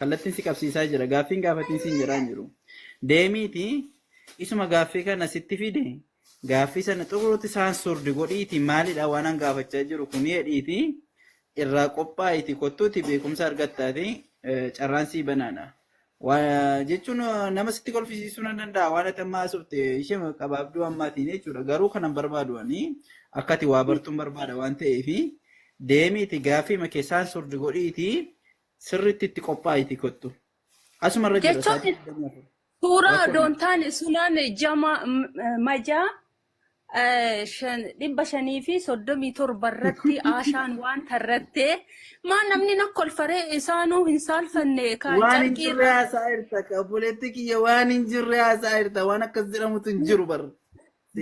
kallattiin si qabsiisaa jira gaaffiin gaafatiin siin jedhaan jiru deemiiti isuma gaaffii kana sitti fide gaaffii sana xuruutti isaan surdi godhiiti maalidha waan an gaafachaa jiru kun hedhiiti irraa qophaa'iti kottuuti beekumsa argattaati carraan sii banaadha. Jechuun nama sitti kolfisiisuu nan danda'a waan ati ammaa asufte ishee qabaabduu ammaatiin jechuudha garuu kanan barbaadu'anii akkati waa bartuun barbaada waan ta'eef deemiiti gaaffii makee isaan surdi godhiiti sirriitti itti qophaa'iti kottu asumarra jira suuraa doontaan sunaan jama majaa 537 irratti aashaan waan tarratte maan namni na kolfaree isaanuu hin saalfanne waan hin jirre haasaa irta qabuletti kiyya waan hin jirre haasaa irta waan akkas jedhamutu hin jiru bar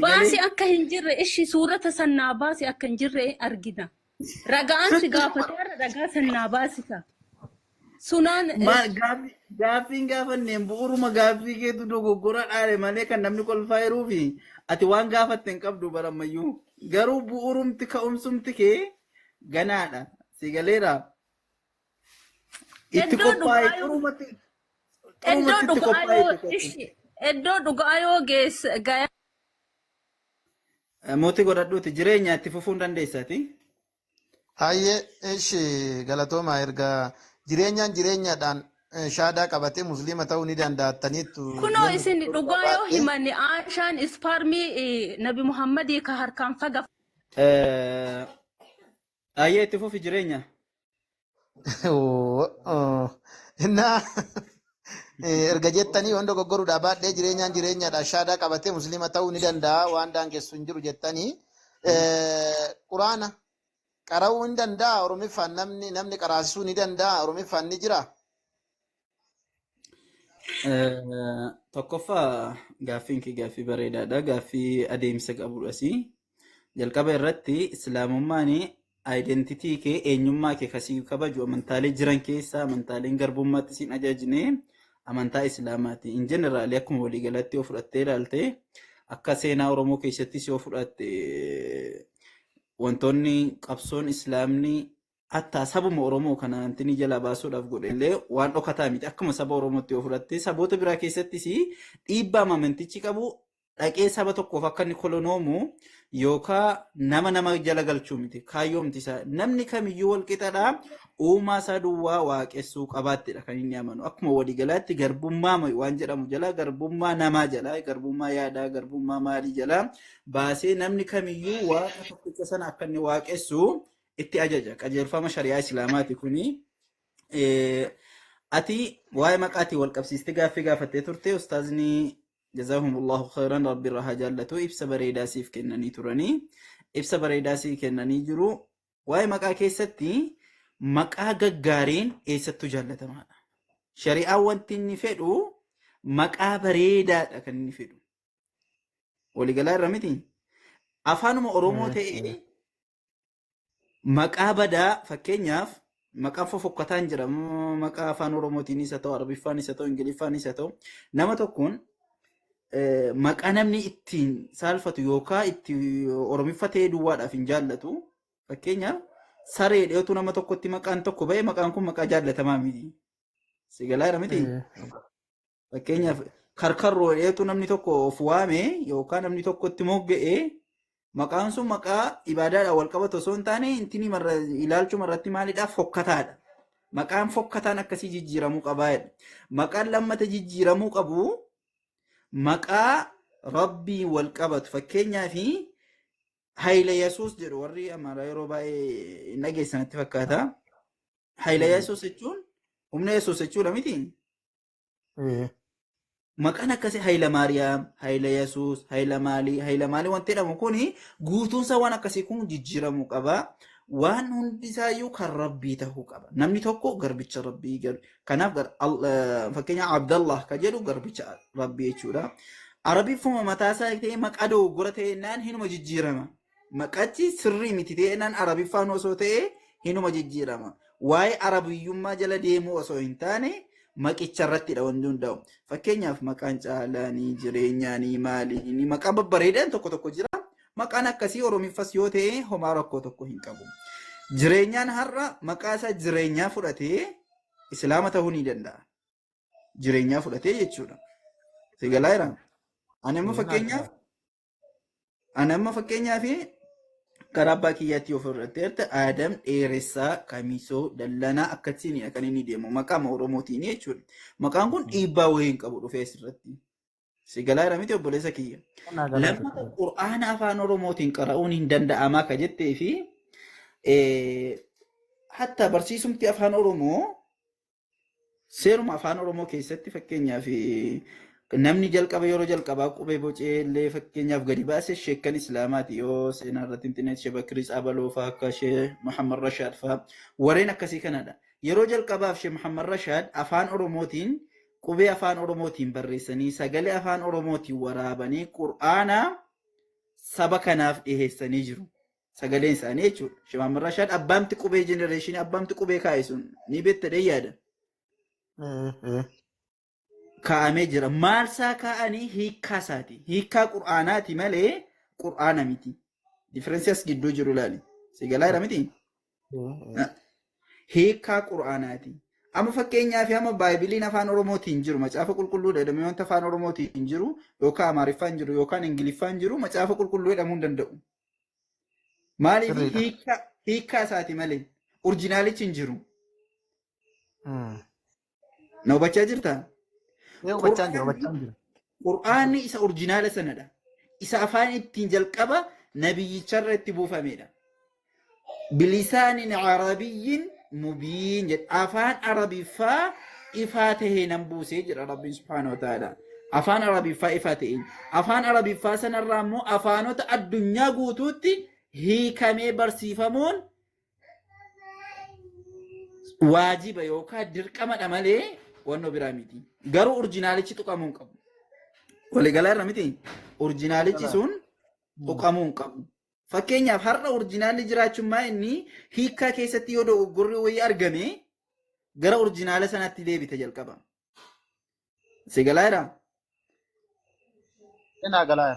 baasi akka hin jirre ishi suurata sannaa baasi akka hin jirre argina ragaan si gaafatee ragaa sannaa baasita sunaan gaaffiin gaafanneen bu'uuruma gaaffii keetu dogoggora dhaale malee kan namni kolfaa jiruufi ati waan gaafatte hin qabdu barammayyuu garuu bu'uurumti ka'umsumti kee ganaadha si galeera itti qophaa'e xurumatti itti qophaa'e iddoo dhugaayoo gaya mootii godhadhuuti jireenya itti fufuun dandeessaati. Hayyee ishi galatooma erga jireenyaadhaan shaadaa qabatee musliima ta'uu ni danda'attaniitu. Kunoo isin dhugaayoo himanni aashaan ispaarmii nabi Muhammadii ka harkaan faga. Hayyee itti fufi jireenya. Innaa erga jettanii wanta goggoruudhaa baadhee jireenyaadhaan shaadaa qabatee musliima ta'uu ni danda'a waan daangessu hin jiru jettanii quraana qara'uu ni danda'a oromiffaan namni qaraasisuu ni danda'a oromiffaan ni jira. Tokkoffaa gaaffiin kee gaaffii bareedaadha gaaffii adeemsa qabudhas jalqaba irratti islaamummaan aayidentitii kee eenyummaa kee kasii kabaju amantaalee jiran keessaa amantaaleen garbummaatti siin ajaajine amantaa islaamaati in jeneraalii akkuma waliigalatti yoo fudhattee ilaalte akka seenaa oromoo keessattis yoo fudhatte wantoonni qabsoon islaamni hatta sabuma oromoo kana antini jala baasuudhaaf godhellee waan dhokataa miti akkuma saba oromootti yoo fudhatte saboota biraa keessattis dhiibbaa amantichi qabu dhaqee saba tokkoof akka inni kolonoomu yookaan nama jala galchuu miti kaayyoomti isaa namni kamiyyuu wal qixadha uumaa isaa duwwaa waaqessuu qabaattidha kan inni amanu akkuma waliigalaatti garbummaa waan jedhamu jala garbummaa namaa jala garbummaa yaadaa garbummaa maalii jala baasee namni kamiyyuu waaqa tokkicha sana akka inni waaqessuu itti ajaja qajeelfama shari'aa islaamaati kuni ati waa'ee maqaatii wal qabsiistee gaaffii gaafattee turte ustaazni jazaahumullahu khairan rabbi irraa jaallatu ibsa bareedaa siif kennanii turanii ibsa bareedaa siif kennanii jiru waa'ee maqaa keessatti maqaa gaggaariin eessattuu jaallatamaadha shari'aan wanti inni fedhu maqaa bareedaadha kan inni fedhu waliigalaa irra miti afaanuma oromoo ta'ee maqaa badaa fakkeenyaaf maqaan fofokkataan jira maqaa afaan oromootiin isa ta'u arabiffaan isa ta'u ingiliffaan isa ta'u nama tokkoon maqaa namni ittiin saalfatu yookaan itti oromiffatee duwwaadhaaf hin jaallatu fakkeenyaaf saree dheetu nama tokkotti maqaan tokko ba'e maqaan kun maqaa jaallatamaa miti sigalaa jira miti fakkeenyaaf karkarroo dheetu namni tokko of waame yookaan namni tokkotti mogga'ee maqaan sun maqaa ibaadaadhaan wal qabatu osoo hin taane intini ilaalchuma irratti maalidhaaf fokkataadha. Maqaan fokkataan akkasii jijjiiramuu qabaadha. Maqaan lammata jijjiiramuu qabu maqaa rabbii wal qabatu fakkeenyaaf Hayila Yesuus jedhu warri amaaraa yeroo baay'ee hin dhageessanitti fakkaata. Hayila Yesuus jechuun humna Yesuus jechuudha miti. Maqaan akkasii Hayila Maariyaam, Hayila Yesuus, Hayila Maalii wanti jedhamu kuni guutuunsa waan akkasii kun jijjiiramuu qaba. Waan hundisaayyuu kan rabbii ta'uu qaba. Namni tokko garbicha rabbii kanaaf fakkeenya Abdallah kan jedhu garbicha rabbii jechuudha. Arabiffuma mataasaa ta'ee maqaa dogoggora ta'ennaan hinuma jijjiirama. Maqachi sirrii miti ta'ennaan arabiffaan osoo ta'ee hinuma jijjiirama. Waa'ee arabiyyummaa jala deemuu osoo hin taane maqicha irrattidha wanti hundaa'u. Fakkeenyaaf maqaan caalaanii jireenyaanii maalii maqaa babbareedaan tokko jira. Maqaan akkasii oromiffas yoo ta'e homaa rakkoo tokko hin qabu. Jireenyaan har'a maqaa isaa jireenyaa fudhatee islaama ta'uu ni danda'a. Jireenyaa fudhatee jechuudha. Si galaa jira. Ani amma fakkeenyaaf karaa abbaa kiyyaatti yoo fudhatteerta Aadam Dheeressaa Kamisoo Dallanaa akkasiin kan inni deemu maqaa Oromootiin jechuudha. Maqaan kun dhiibbaa wayii hin qabu dhufee asirratti. Si galaa jira miti obboleessa kiyya. Lammata Qur'aana afaan Oromootiin qara'uun hin danda'amaa ka jettee fi hatta barsiisumti afaan Oromoo seeruma afaan Oromoo keessatti fakkeenyaaf namni jalqaba yeroo jalqabaa qubee bocee illee fakkeenyaaf gadi baase sheekkan islaamaati yoo seenaa irratti intineet shee Bakrii Tsabaloo fa'aa akka shee Muhammad Rashaad fa'aa warreen akkasii kanadha. Yeroo jalqabaaf shee Muhammad Rashaad afaan Oromootiin qubee afaan Oromootiin barreessanii sagalee afaan Oromootiin waraabanii Qur'aana saba kanaaf dhiheessanii jiru. Sagaleen isaanii jechuudha. Shee Muhammad Rashaad abbaamti qubee jenereeshinii abbaamti qubee kaa'e sun ni beektadhee yaada. Kaa'amee jira. Maalsaa kaa'anii hiikkaa isaati. Hiikkaa Qur'aanaati malee Qur'aana miti. Differensi as gidduu jiru ilaali. Si galaa jira miti? Hiikkaa Qur'aanaati. Amma fakkeenyaaf amma Baaybiliin afaan Oromootiin jiru macaafa qulqulluu jedhamee wanta afaan Oromootiin jiru yookaan Amaariffaan jiru yookaan Ingiliffaan jiru macaafa qulqulluu jedhamuu hin danda'u. Maaliif hiikkaa isaati malee orjinaalichi hin jiru. Na hubachaa jirtaa? Qur'aanni isa orjinaala sanadha. Isa afaan ittiin jalqaba nabiyyicharra itti buufamedha. Bilisaanin Arabiyyin mubiin jedha. Afaan Arabiffaa ifaa tahee nan buusee jedha Rabbiin Subhaanahu wa ta'ala. Afaan Arabiffaa ifaa ta'een. Afaan Arabiffaa sanarraa immoo afaanota addunyaa guutuutti hiikamee barsiifamuun waajiba yookaan dirqamadha malee wannoo biraa miti. Garuu orjinaalichi tuqamuu hin qabu. Waliigalaa irra miti. Orjinaalichi sun tuqamuu hin qabu. Fakkeenyaaf har'a orjinaalli jiraachuun maa inni hiikkaa keessatti yoo dogoggorri wayii argame gara orjinaala sanatti deebite jalqaba. Si galaa jira? Ina galaa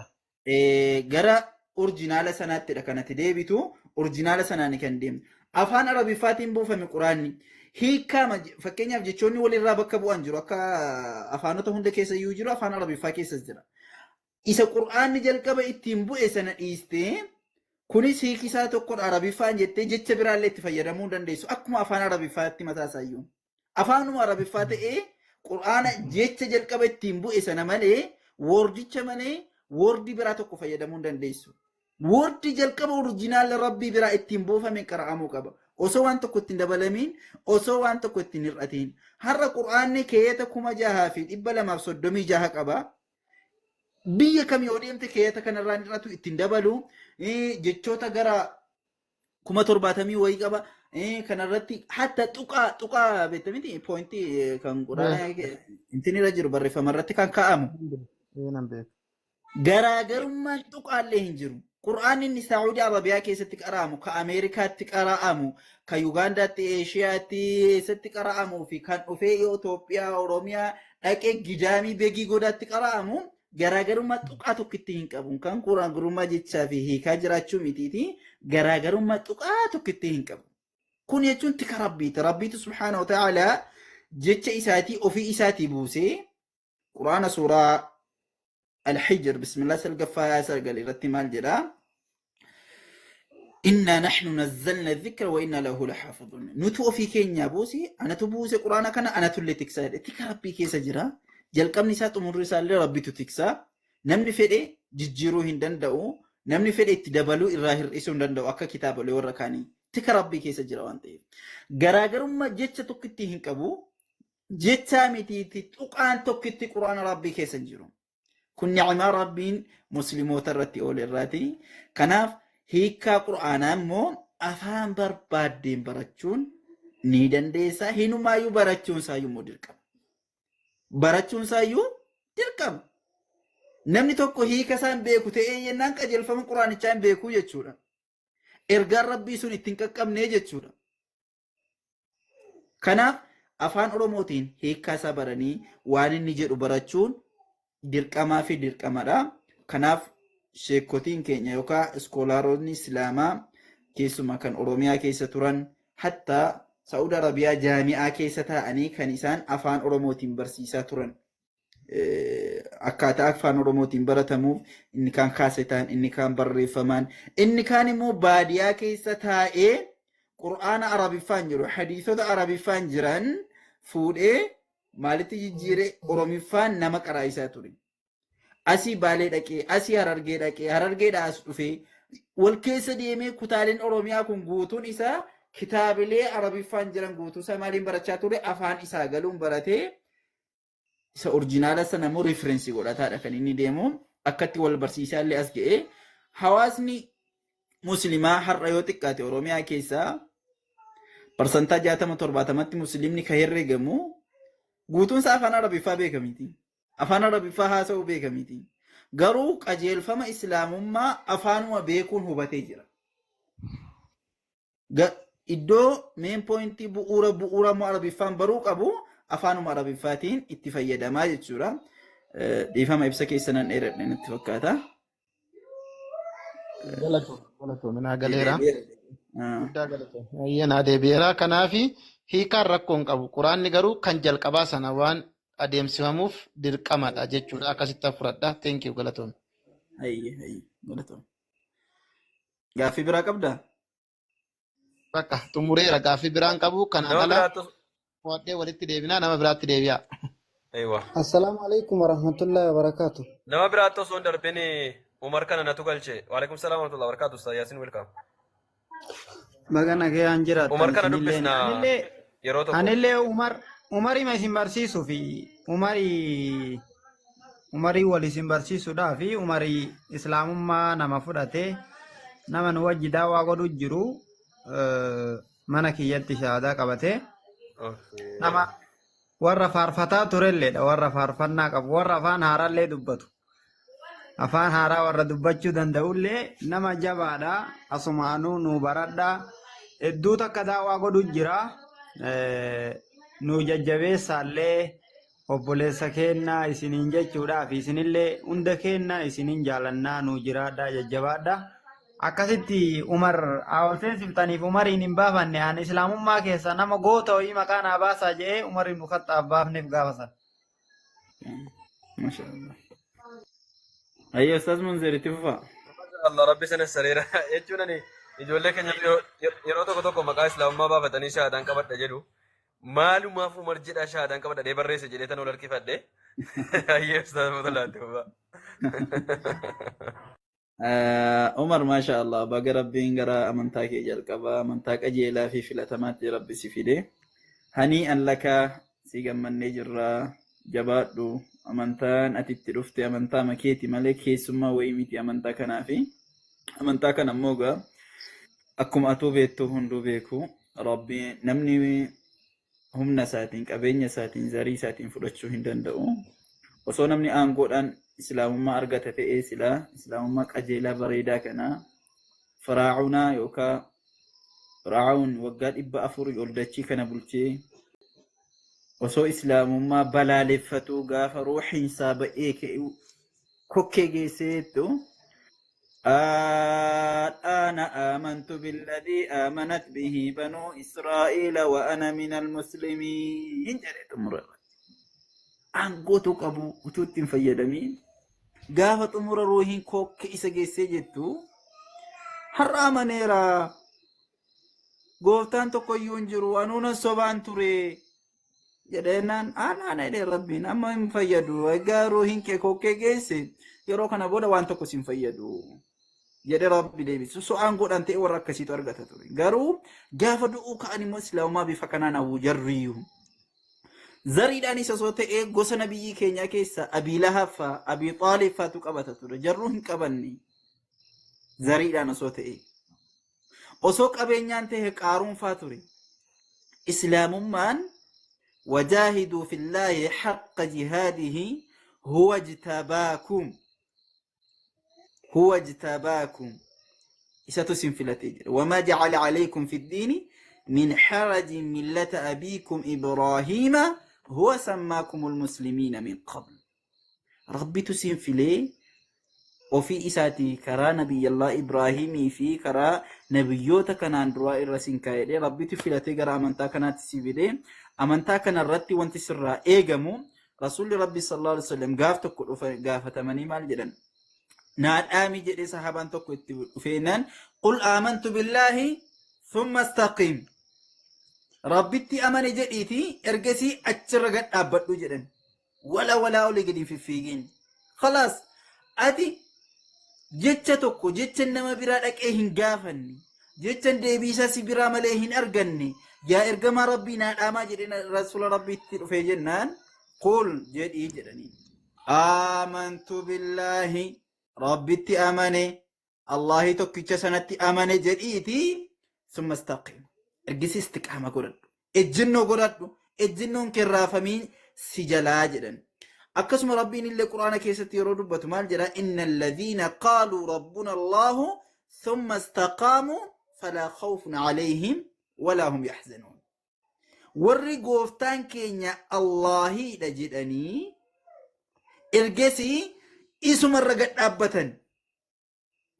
jira. Gara orjinaala sanattidha kanatti deebitu orjinaala sanaan kan deemu. Afaan Arabiffaatiin buufame Quraanni. Hiikkaa fakkeenyaaf jechoonni walirraa bakka bu'an jiru akka afaanota hunda keessa iyyuu jiru afaan Arabiffaa keessas jira. Isa Qur'aanni jalqaba ittiin bu'e sana dhiistee kunis hiikisaa tokkodha Arabiffaan jettee jecha biraallee itti fayyadamuu dandeessu akkuma afaan Arabiffaatti mataasayyuu. Afaanuma Arabiffaa ta'ee Qur'aana jecha jalqaba ittiin bu'e sana malee woordicha malee woordii biraa tokko fayyadamuu dandeessu. Woordii jalqaba orjinaala Rabbii biraa ittiin buufame qara'amuu qaba. Osoo waan tokko ittiin dabalamiin osoo waan tokko ittiin hir'atiin har'a Qur'aanni keeyata 6,236 qaba. Biyya kam yoo deemte keeyata kanarraa hir'atu ittiin dabalu jechoota gara 70,000 wayii qaba. Kanarratti hatta tuqaa beektamiti poointii kan Qur'aana ittiin irra jiru barreeffamarratti kan kaa'amu. Garaagarummaan tuqaallee hin jiru. Qur'aanni inni Saa'udii Arabiyaa keessatti qara'amu, ka Ameerikaatti qara'amu, ka Yugaandaatti, Eeshiyaatti keessatti qara'amuu fi kan dhufee Itoophiyaa, Oromiyaa dhaqee Gidaamii Beegii Godaatti qara'amu garaagarummaa tuqaa tokkitti hin qabu. Kan garaagarummaa jechaa fi hiikaa jiraachuu mitiiti. Garaagarummaa tuqaa tokkitti hin qabu. Kun jechuun tika Rabbiiti. Rabbiitu Subhaanahu wa ta'ala jecha isaatii ofii isaatii buusee Qur'aana suuraa الحجر بسم الله سلقفا يا سرقل رتمال جدا إنا نحن نزلنا الذكر وإنا له لحافظون نتو في كينيا بوسي أنا تبوسي قرآن كان أنا تولي تكسا تك ربي كيسا جرا جل كم نسات أمور رسالة ربي تكسا نمني فدي ججيرو هندن دو نمني فدي تدبلو إراهر إسون دن دو أكا كتاب لي وركاني تك ربي كيسا جرا وانتي غراغر ما جتش تكتي هنكبو جتش ميتي تقان تكتي قرآن ربي كيسا جرو kun ni'ima rabbiin musliimoota irratti oole irraati. Kanaaf hiikkaa Qur'aanaa immoo afaan barbaaddeen barachuun ni dandeessa. Hinumaayyuu barachuun isaayyuu immoo dirqama. Barachuun isaayyuu dirqama. Namni tokko hiika isaan beeku ta'ee yennaan qajeelfama Qur'aanichaa hin beekuu jechuudha. Ergaan rabbii sun ittiin qaqqabnee jechuudha. Kanaaf afaan Oromootiin hiikkaa isaa baranii waan inni jedhu barachuun dirqamaa fi dirqamadha. Kanaaf sheekotiin keenya yookaan iskoolaaronni Islaamaa keessumaa kan Oromiyaa keessa turan hatta Saudi Arabiyaa jaami'aa keessa taa'anii kan isaan afaan Oromootiin barsiisaa turan. Akkaataa afaan Oromootiin baratamuuf inni kaan kaasetaan, inni kaan barreeffamaan, inni kaan immoo baadiyaa keessa taa'ee Qur'aana Arabiffaan jiru, hadiisota Arabiffaan jiran fuudhee maalitti jijjiiree Oromiffaan nama qaraa'isaa ture. Asii Baalee dhaqee, asii Harargee dhaqee, Harargeedhaa as dhufee wal keessa deemee kutaaleen Oromiyaa kun guutuun isaa kitaabilee Arabiffaan jiran guutuu isaa maaliin barachaa ture? Afaan isaa galuun baratee isa orjinaala sana immoo riifirensii godhataadha kan inni deemu. Akkatti wal barsiisaa illee as ga'ee hawaasni muslimaa har'a yoo xiqqaate Oromiyaa keessaa parsantaa 60-70tti muslimni kan herreegamu guutuun isaa afaan Arabiffaa beekamiti. Afaan Arabiffaa haasa'uu beekamiti. Garuu qajeelfama islaamummaa afaanuma beekuun hubatee jira. Iddoo meen poointii bu'uura moo Arabiffaan baruu qabu afaanuma Arabiffaatiin itti fayyadamaa jechuudha. Dhiifama ibsa keessanan dheeradhe natti fakkaata. Galatoominaa galeera. Guddaa galatoominaa. Ayyanaa deebi'eera. Kanaaf hiikaan rakkoo hin qabu. Quraanni garuu kan jalqabaa sana waan adeemsifamuuf dirqamadha jechuudha. Akkasitti fudhadha. Thank you galatoom. Galatoom. Gaaffii biraa qabdaa? Bakka xumureera gaaffii biraan qabu kanaan ala waddee walitti deebinaa nama biraatti deebi'a. Assalamu alaikum warahmatullahi wabarakatuh. Nama biraatti osoo hin darbin Umar kana natu galche. Waalaikum salaam warahmatullahi wabarakatuh. Ustaz Yaasin welcome. Bagana gayaan jiraatan. Umar kana dubbisna yeroo tokko. Anillee Umarii ma isin barsiisuu fi Umarii wal isin barsiisuudhaa fi Umarii islaamummaa nama fudhatee nama nu wajji daawwaa godhu jiru mana kiyyatti shahaadaa qabatee nama warra faarfataa turelleedha. Warra faarfannaa qabu, warra afaan haaraallee dubbatu. Afaan haaraa warra dubbachuu danda'ullee nama jabaadha. Asumaanuu nu baradha. Hedduu takka daawwaa godhu jira. Nu jajjabeessaallee obboleessa keenna isiniin jechuudhaaf isinillee hunda keenna isiniin jaalannaa nu jiraadha jajjabaadha. Akkasitti Umar awwalseen siftaniif Umariin hin baafanne aan islaamummaa keessa nama goota ho'i maqaa naa baasaa jedhee Umariin nu kattaaf baafneef gaafasan. Mashaallah. Ayyo Ustaz Munzir itti fufaa. Allah rabbi sana sariira jechuun ani ijoollee keenya yeroo tokko maqaa islaamummaa baafatanii shahaadaan qabadha jedhu. Maalumaaf Umar jedha shahaadaan qabadha barreesse jedhee tan ol harkifadhe. Ayyo Ustaz Mutalaatti fufaa. Umar maashaallah baga rabbiin gara amantaa kee jalqabaa amantaa qajeelaa fi filatamaatti rabbi si fide. Hanii an lakaa si gammannee jirraa jabaadhu. Amantaan ati itti dhufte amantaa makeeti malee keessummaa wayii miti amantaa kanaa fi amantaa kana immoo gaa akkuma atuu beektu hunduu beeku rabbi namni humna isaatiin qabeenya isaatiin zarii isaatiin fudhachuu hin danda'u. Osoo namni aangoodhaan islaamummaa argata ta'ee silaa islaamummaa qajeelaa bareedaa kana faraa'unaa yookaan raa'uun waggaa 400 ol dachii kana bulchee osoo islaamummaa balaaleffatu gaafa ruuxiin isaa ba'ee kokkee geesseettu ana amantu billadii amanat bihi banuu israa'iila wa ana min almuslimiin jedhe xumura. Aangootu qabu utuu ittiin fayyadamiin gaafa xumura ruuhiin kokkee isa geessee jettu har'a amaneera gooftaan tokkoyyuu hin jiru anuunan sobaan ture. Jedheenaan ana jedhee rabbiin amma hin fayyadu egaa ruuhiin kee kokkee geesse yeroo kana booda waan tokko sin fayyadu jedhe rabbi deebisu. So aangoodhaan ta'e warra akkasiitu argata ture. Garuu gaafa du'uu ka'an immoo islaamummaa bifa kanaan hawwu jarriyu. Zariidhaan isa osoo ta'e gosa nabiyyi keenyaa keessa Abii Lahab fa'aa Abii Xaalib fa'aatu qabata ture. Jarruu hin qabanne zariidhaan osoo ta'e. Osoo qabeenyaan ta'e Qaaruun fa'aa ture. Islaamummaan وجاهدوا في الله حق جهاده هو اجتباكم إساتسم في التجر وما جعل عليكم في الدين من حرج ملة أبيكم إبراهيم هو سماكم المسلمين من قبل ربي تسم في ليه ofii isaatii karaa nabiyyallaa Ibraahimii fi karaa nabiyyoota kanaan duraa irra sin kaa'edhe rabbitu filatee gara amantaa kanaatti si fidee amantaa kanarratti wanti sirraa eegamu rasuulli rabbi sallallahu alaihi wasallam gaaf tokko gaafatamanii maal jedhan naadhaami jedhee sahabaan tokko itti dhufeenaan qul aamantu billaahi thumma istaqim rabbitti amane jedhiiti ergasii achirra gad dhaabbadhu jedhan walaa olii gadi fiffiigin khalaas ati jecha tokko jecha nama biraa dhaqee hin gaafanne jecha deebiisaa si biraa malee hin arganne yaa ergamaa rabbii naadhaamaa jedhee rasuula rabbiitti dhufee jennaan qul jedhii jedhanii aamantu billaahi rabbitti amane allahi tokkicha sanatti amane jedhiiti summa istaqim ergisi istiqaama godhadhu ejjinnoo godhadhu ejjinnoon kerraafamiin si jalaa jedhan akkasuma rabbiin illee quraana keessatti yeroo dubbatu maal jedha inna alladhiina qaaluu rabbuna allahu thumma istaqaamuu falaa khawfun calayhim walaa hum yaxzanuun warri gooftaan keenya allahiidha jedhanii ergasii isumarra gad dhaabbatan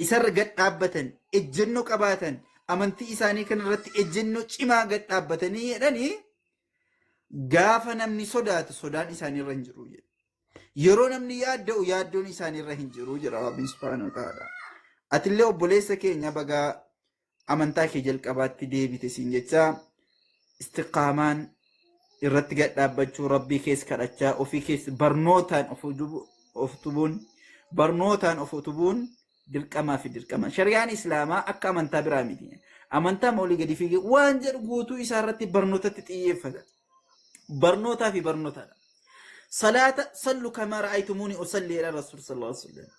isarra gad dhaabbatan ejjennoo qabaatan amantii isaanii kanarratti ejjennoo cimaa gad dhaabbatanii jedhanii gaafa namni sodaatu sodaan isaaniirra hin jiru jedha yeroo namni yaadda'u yaaddoon isaaniirra hin jiru jedha rabbiin subhaanahu wa ta'aala atillee obboleessa keenya bagaa amantaa kee jalqabaatti deebite siin jecha istiqaamaan irratti gad dhaabbachuu rabbii keessa kadhachaa ofii keessa barnootaan of utubuun dirqamaa fi dirqama shari'aan islaamaa akka amantaa biraa miti amantaa olii gadi fiigee waan jedhu guutuu isaa irratti barnootatti xiyyeeffata barnootaa fi barnootaadha salaata sallu kamaa ra'aytumuuni usalli ila rasuul sallallahu alaihi wasallam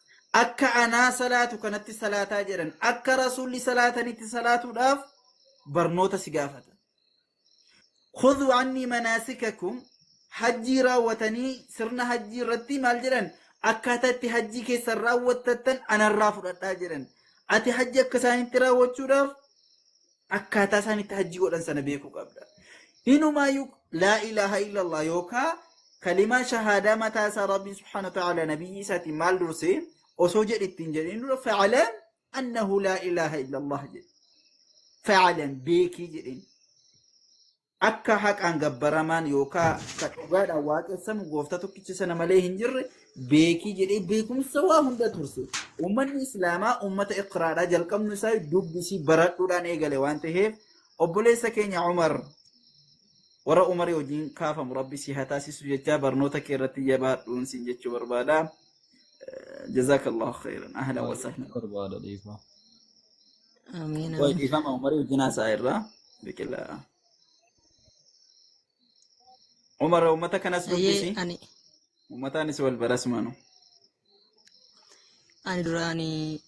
akka anaa salaatu kanatti salaataa jedhan akka rasuulli salaatanitti salaatuudhaaf barnoota si gaafata khudhu anni manaasikakum hajjii raawwatanii sirna hajjii irratti maal jedhan akkaataa itti hajjii keessan raawwattattan anarraa fudhadhaa jedhan ati hajji akka isaanitti raawwachuudhaaf akkaataa isaanitti hajjii godhan sana beekuu qabda hinumaayyuu laa ilaaha illallah yookaa kalimaa shahaadaa mataa isaa rabbiin subhaanahu wa ta'aala nabiyyi isaatiin maal dursee osoo jedhittiin jedhin dura fa'alan annahu laa ilaaha illallah jedhe fa'alan beekii jedhin akka haqaan gabbaramaan yookaa ka dhugaadhaan waaqessamu gooftaa tokkicha sana malee hin jirre beekii jedhee beekumsa waa hunda turse ummanni islaamaa ummata iqraadhaa jalqabnu isaa dubbisii baradhuudhaan eegale waan ta'eef obboleessa keenya Umar warra Umarii wajjin kaafamu rabbi si haa taasisu jechaa barnoota kee irratti jabaadhuun siin jechuu barbaada jazakallahu khairan ahlan wa sahlan barbaada dhiifama. Amiin. way dhiifama Umarii wajjin haasaa irraa biqilaa Umar ummata kanas dubbisi Ani ummataanis wal barasmanu duraanii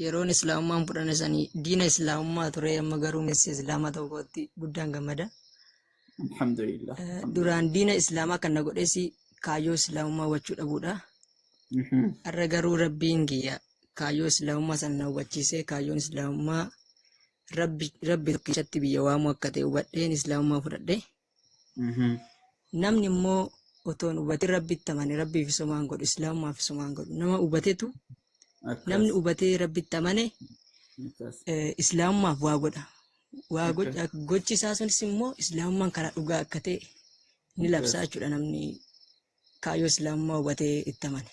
yeroon islaamummaan fudhane sanii diina islaamummaa ture amma garuu messi islaamaa tokkotti guddaan gammada. alhamdulillah Duraan diina islaamaa kan na godheesi kaayyoo islaamummaa hubachuu dhabuudha. Har'a garuu rabbiin kiyya kaayyoo islaamummaa sana na hubachiisee kaayyoon islaamummaa rabbi tokkichatti biyya waamuu akka ta'e hubadheen islaamummaa fudhadhe. Namni immoo otoon hubatee rabbitti amane rabbiif isumaan godhu islaamummaaf isumaan godhu nama hubatetu namni hubatee rabbitti amane islaamummaaf waa godha. Waa gochi isaa sunis immoo islaamummaan karaa dhugaa akka ta'e ni labsaa jechuudha namni kaayyoo islaamummaa hubatee itti amane.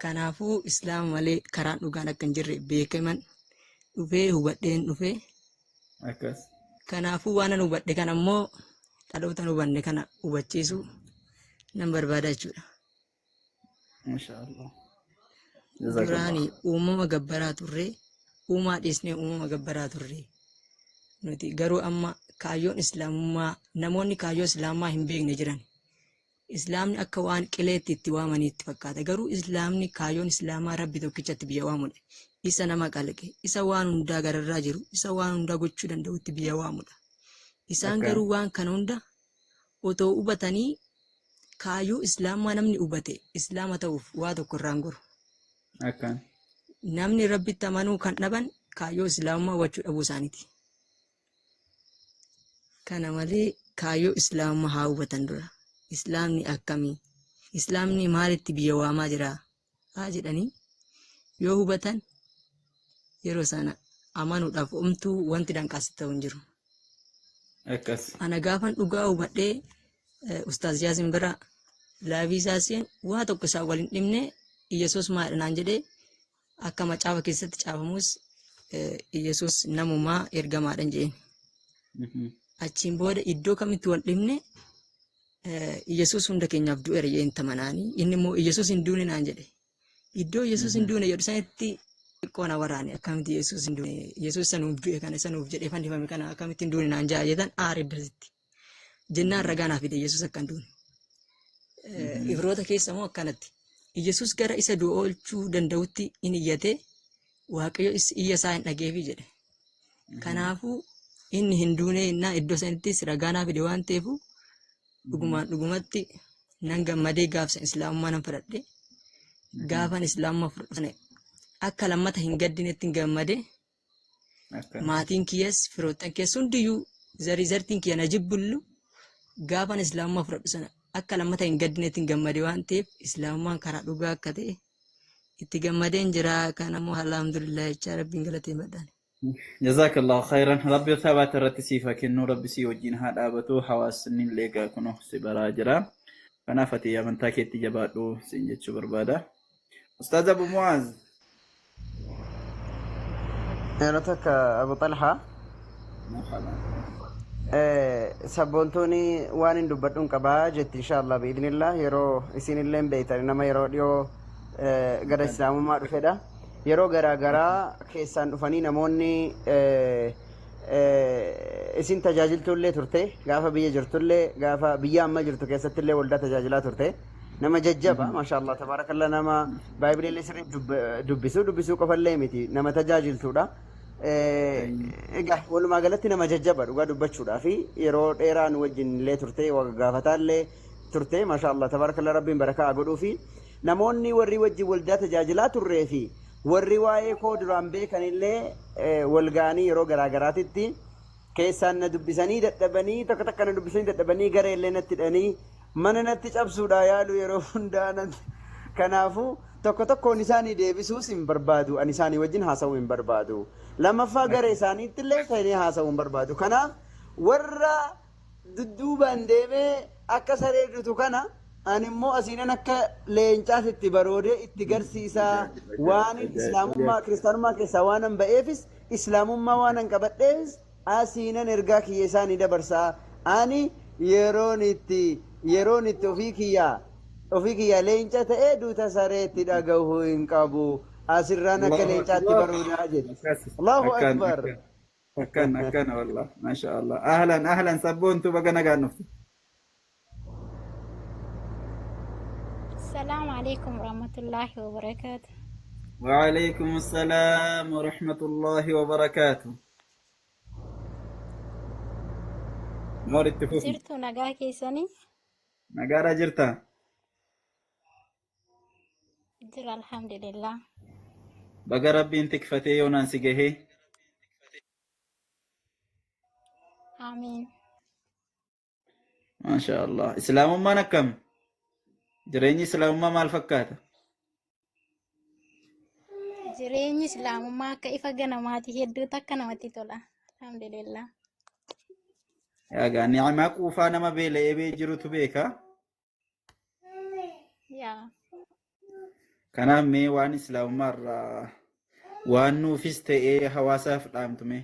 Kanaafuu islaama malee karaan dhugaan akka hin jirre beekaman dhufee hubadheen dhufee. Kanaafuu waan an hubadhe kana immoo dhalootaan hubanne kana hubachiisu nan barbaada jechuudha. Mashaallah. Duraanii uumama gabbaraa turre uumaa dhiisnee uumama gabbaraa turre nuti garuu amma kaayyoon islaamummaa namoonni kaayyoo islaamummaa hin beekne jiran islaamni akka waan qileetti itti waamaniitti fakkaata garuu islaamni kaayyoon islaamaa rabbi tokkichatti biyya waamudha isa nama qalqe isa waan hundaa gararraa jiru isa waan hundaa gochuu danda'utti biyya waamudha isaan garuu waan kana hunda otoo hubatanii kaayyoo islaamaa namni hubate islaama ta'uuf waa tokko irraan goru. Namni rabbitti amanuu kan dhaban kaayyoo islaamummaa hubachuu dhabuu isaaniiti. Kana malee kaayyoo islaamummaa haa hubatan dura. Islaamni akkamii? Islaamni maalitti biyya waamaa jira? Haa jedhanii yoo hubatan yeroo sana amanuudhaaf omtuu wanti danqaas ta'u hin jiru. Akkas. Ana gaafan dhugaa hubadhee Ustaaz Yaasin bira laayivii isaasiin waa tokko isaa waliin dhimne Iyesuus maadhanaan jedhee akka macaafa keessatti caafamus Iyesuus namumaa ergamaadhan jedheen. Achiin booda iddoo kamitti wal dhimne Iyesuus hunda keenyaaf du'eera jedheen tamanaanii inni immoo Iyesuus hin duune naan jedhe. Iddoo Iyesuus hin duune jedhu sanitti xiqqoona waraane akkamitti Iyesuus hin duune Iyesuus sanuuf du'e kana sanuuf jedhee fannifame kana akkamitti hin duune naan jaa jedhan aare iddasitti. Jennaan ragaa naaf fide Iyesuus akka hin duune. Ibroota keessa immoo akkanatti Iyesuus gara isa du'a oolchuu danda'utti in iyyate Waaqayyo iyya isaa hin dhageefi jedhe. Kanaafuu inni hin duune innaa iddoo sanittis ragaa naaf fide waan ta'eef dhugumatti nan gammadee gaafsan islaamummaa nan fudhadhe. Gaafan islaamummaa fudhadhe akka lammata hin gaddinetti hin gammade. Maatiin kiyyas firoottan keessa hundiyyuu zartiin kiyya na jibbullu gaafan islaamummaa fudhadhu sana akka lammata hin gaddinetti hin gammade waan ta'eef islaamummaan karaa dhugaa akka ta'e itti gammadeen jira. Kanammoo alhamdulillah jecha rabbiin galateeffadhaan. جزاك الله خيرا ربي ثبات الرتسي فكنو ربي سي وجين هذا أبتو حواس نين لقى كنو سبراجرا فنافتي يا من تاكيت جبادو سنجت شو بربادا أستاذ أبو معاذ نتك أبو طلحة سبونتوني وان دبتون كباجت إن شاء الله بإذن الله يرو إسين اللين بيتر إنما يرو ديو قد إسلام ما رفدا yeroo garaagaraa keessaan dhufanii namoonni isin tajaajiltullee turte gaafa biyya jirtullee gaafa biyya amma jirtu keessattillee waldaa tajaajilaa turte nama jajjaba maashaallah tabaarakallah nama baayibileellee sirriif dubbisuu qofallee miti nama tajaajiltuudha. Egaa walumaa galatti nama jajjaba dhugaa dubbachuudhaa fi yeroo dheeraan wajjin illee turte gaafataallee turte maashaallah tabaarakallah rabbiin barakaa godhuu fi namoonni warri wajjin waldaa tajaajilaa turree fi warri waa'ee koo duraan beekanillee walgaanii yeroo garaagaraatitti keessaan na dubbisanii dadhabanii takka na dubbisanii dadhabanii gareellee natti hidhanii mana natti cabsuudha yaalu yeroo hundaa kanaafuu tokkoon isaanii deebisuus hin barbaadu ani isaanii wajjin haasa'uu hin barbaadu lammaffaa garee isaaniittillee ta'anii haasa'uu hin barbaadu kanaaf warra dudduubaan deemee akka saree dutu kana ani immoo asiinan akka leencaas itti baroodee itti garsiisaa waan islaamummaa kiristaanummaa keessaa waan an ba'eefis islaamummaa waan an qabadheefis asiinan ergaa kiyya isaanii dabarsaa ani yeroon itti ofii kiyya leenca ta'ee duuta sareetti dhagahuu hin qabu asirraan akka leencaatti baroodaa jedhe. Allahu akbar. أكن والله ما شاء الله أهلا سبونتو بقى نقال السلام عليكم ورحمة الله وبركاته. وعليكم السلام ورحمة الله وبركاته. نور التفوف سرتو نجاه كيساني نقارا جرتا جر الحمد لله. بقى ربي انتك فتي ونانسي جهي آمين. ما شاء الله إسلام ما نكم جريني إسلام ما الفكاتة جريني إسلام ما كيف جنماتي هدو تكنماتي تولا الحمد لله. يا غاني نعمك وفانا ما بيلا يبي جروت بيكا يا كان مي وان إسلام مرة وانو فيست إيه حواسا فلامتمي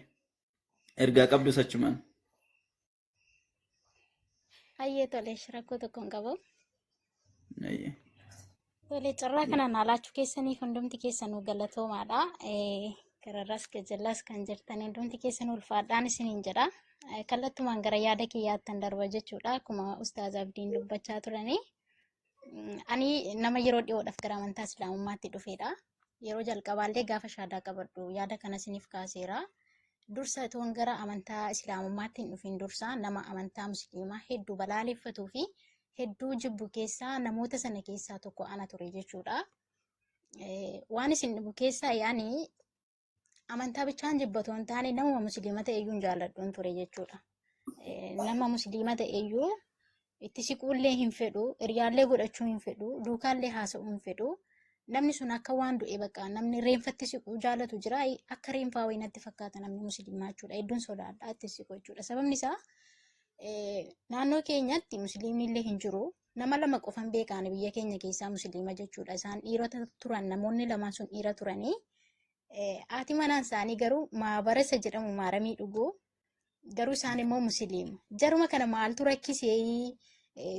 إرجع قبل سچمان أيه تولا شركو تكون قبل أيه تولا ترى كنا نالاچو كيساني فندمتي كيسانو غلطو مادا كررس كجلاس كنجرتاني فندمتي كيسانو الفادان سنين جرا kallattumaan gara yaada kiyyaattan darba jechuudha akkuma ustaaz Abdiin dubbachaa turani ani nama yeroo dhiyoodhaaf gara amantaa islaamummaatti dhufeedha yeroo jalqabaallee gaafa shaadaa qabadhu yaada kana siniif kaaseera dursa toon gara amantaa islaamummaatti hin dhufin dursa nama amantaa musliimaa hedduu balaaleffatuu fi hedduu jibbu keessaa namoota sana keessaa tokko ana ture jechuudha waan isin dhibu keessaa yaani amantaa bichaan jibbatu hin taane nama musliima ta'eyyuu jaalladhuun ture jechuudha. Nama musliima ta'eyyuu itti siquullee hin fedhu, hiriyaallee godhachuu hin fedhu, duukaallee haasa'uu hin fedhu. namni sun akka waan du'e bakka namni reenfatti siquu jaalatu jira akka reenfaa wayii natti fakkaata namni musliimaa jechuudha hedduun sodaadha itti siqu jechuudha sababni isaa naannoo keenyatti musliimni illee hin jiru nama lama qofan beekan biyya keenya keessaa musliima jechuudha isaan dhiirota turan namoonni lamaan sun dhiira turanii haati manaan isaanii garuu maabarasa jedhamu maaramii dhuguu garuu isaan immoo musliima jaruma kana maaltu rakkisee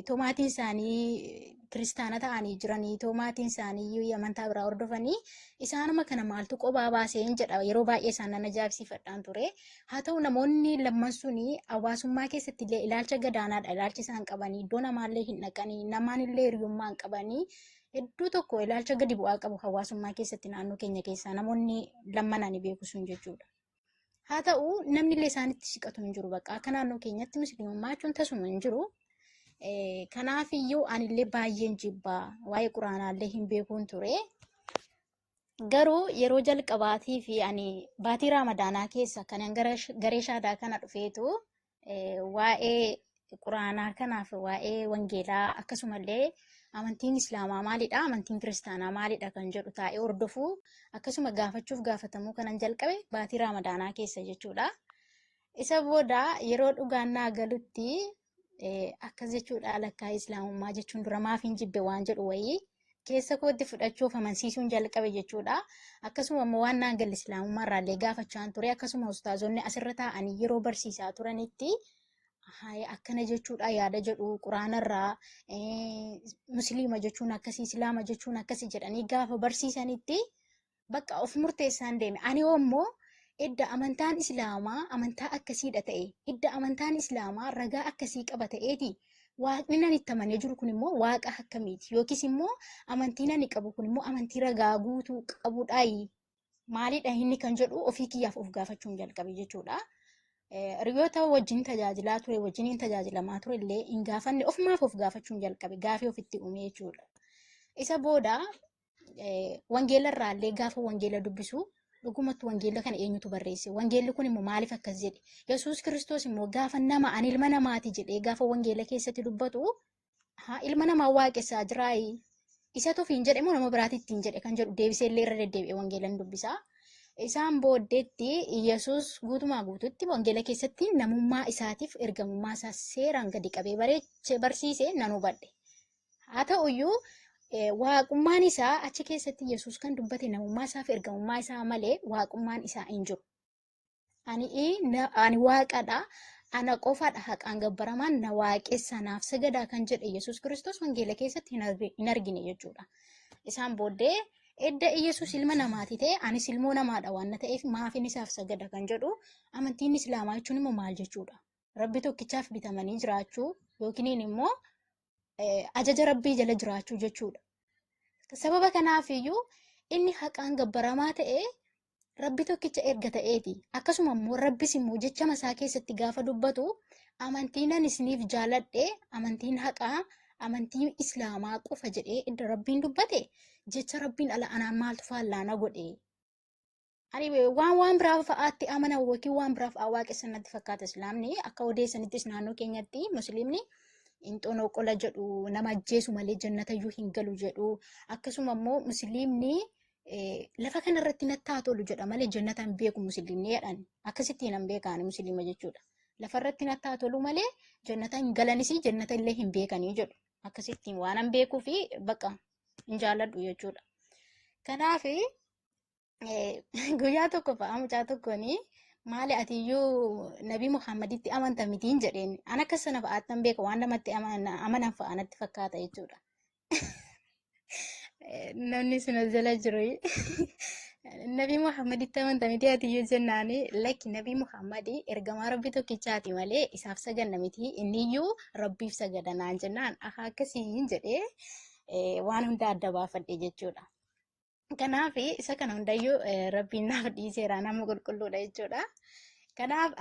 tomaatiin isaanii kiristaana ta'anii jiranii tomaatiin isaanii amantaa biraa hordofanii isaanuma kana maaltu qophaa baaseen jedha yeroo baay'ee isaan nan ajaa'ibsiifadhaan ture haa ta'u namoonni lamman suni hawaasummaa keessatti illee ilaalcha gadaanaadha ilaalchi isaan qabanii iddoo namaallee hin dhaqanii namaan illee hiriyummaa hin qabanii hedduu tokko ilaalcha gadi bu'aa qabu hawaasummaa keessatti naannoo keenya keessaa namoonni lamman ani beeku sun jechuudha. Haa ta'u namni illee isaanitti siqatu hin jiru bakka akka naannoo keenyatti musliimummaa jechuun tasuma hin jiru. Kanaaf iyyuu anillee baay'een jibbaa waa'ee quraanaallee hin beekuun ture. Garuu yeroo jalqabaatii fi ani baatii raamadaanaa keessa kanan garee shaadaa kana dhufeetu waa'ee quraanaa kanaaf waa'ee wangeelaa akkasumallee amantiin islaamaa maalidha amantiin kiristaanaa maalidha kan jedhu taa'ee hordofuu akkasuma gaafachuuf gaafatamuu kanan jalqabe baatii raamadaanaa keessa jechuudha. Isa booda yeroo dhugaannaa galutti akkas jechuudha lakkaa islaamummaa jechuun dura maaf hin jibbe waan jedhu wayii keessa kootti fudhachuuf amansiisuun jalqabe jechuudha. Akkasuma immoo waan naan galle islaamummaa irraallee gaafachaan ture akkasuma ustaazonni asirra taa'anii yeroo barsiisaa turanitti akkana jechuudha yaada jedhu quraanarraa musliima jechuun akkasii islaama jechuun akkasii jedhanii gaafa barsiisanitti bakka of murteessaan deeme ani immoo idda amantaan islaamaa amantaa akkasiidha ta'e idda amantaan islaamaa ragaa akkasii qaba ta'eeti waaqni nan itti amanee jiru kun immoo waaqa akkamiiti yookiis immoo amantiin ani qabu kun immoo amantii ragaa guutuu qabudhaayi maalidha inni kan jedhu ofii kiyyaaf of gaafachuun jalqabe jechuudha. Hiriyoota wajjin tajaajilaa ture wajjiniin tajaajilamaa ture illee hin gaafanne ofumaaf of gaafachuun jalqabe gaafii ofitti uume jechuudha. Isa booda wangeela irraallee gaafa wangeela dubbisu dhugumatti wangeela kana eenyutu barreesse wangeelli kun immoo maaliif akkas jedhe Yesuus Kiristoos immoo gaafa nama ani ilma namaati jedhee gaafa wangeela keessatti dubbatu ilma namaa waaqessaa jiraayi isa tofiin jedhe moo nama biraatti ittiin jedhe kan jedhu deebisee illee irra deddeebi'e wangeelan dubbisaa. Isaan booddeetti Yesuus guutumaa guututti wangeela keessatti namummaa isaatiif ergamummaa isaa seeraan gadi qabee barsiisee nan hubadhe. Haa ta'uyyuu waaqummaan isaa achi keessatti Yesuus kan dubbate namummaa isaaf ergamummaa isaa malee waaqummaan isaa hin jiru. Ani waaqadha, ana qofaadha haqaan gabbaramaan na waaqessa naaf sagadaa kan jedhe Yesuus Kiristoos wangeela keessatti hin argine jechuudha. Isaan booddee edda Yesuus ilma namaati ta'e anis ilmoo namaadha waan ta'eef maafin isaaf sagada kan jedhu amantiin islaamaa jechuun immoo maal jechuudha? Rabbi tokkichaaf bitamanii jiraachuu yookiin immoo ajaja rabbii jala jiraachuu jechuudha. Sababa kanaaf iyyuu inni haqaan gabbaramaa ta'e rabbi tokkicha erga ta'eeti. Akkasuma immoo rabbis immoo jecha masaa keessatti gaafa dubbatu amantiin ani isiniif jaaladhe amantiin haqaa amantiin islaamaa qofa jedhee idda rabbiin dubbate jecha rabbiin ala anaan maaltu faallaana godhe. Ani waan biraa fa'aatti amana yookiin waan biraa fa'aa waaqessan natti fakkaata islaamni akka odeessanittis naannoo keenyatti musliimni inxonoo qola jedhu nama ajjeesu malee jannatayyuu hin galu jedhu akkasuma immoo musliimni lafa kanarratti nattaa tolu jedha malee jannata hin beeku musliimni jedhan akkasitti hin beekan musliima jechuudha. Lafarratti nattaa tolu malee jannata hin galanis jannata illee hin beekanii jedhu akkasittiin waan hin beekuu fi bakka hin jaalladhu jechuudha. Kanaaf guyyaa tokko fa'a mucaa tokkooni maali atiyyuu Nabii Muhammaditti amanta mitiin jedheen an akka sana fa'aattan beeka waan namatti amanan fa'a natti fakkaata jechuudha. Namni sun as jala jiru Nabii Muhammaditti amanta miti atiyyuu jennaani lakki Nabii Muhammadi ergamaa rabbi tokkichaati malee isaaf saganna miti inniyyuu rabbiif sagadanaan jennaan akkasiin jedhee waan hunda adda baafadhe jechuudha. Kanaaf isa kana hundayyuu rabbiin naaf dhiiseera nama qulqulluudha jechuudha. Kanaaf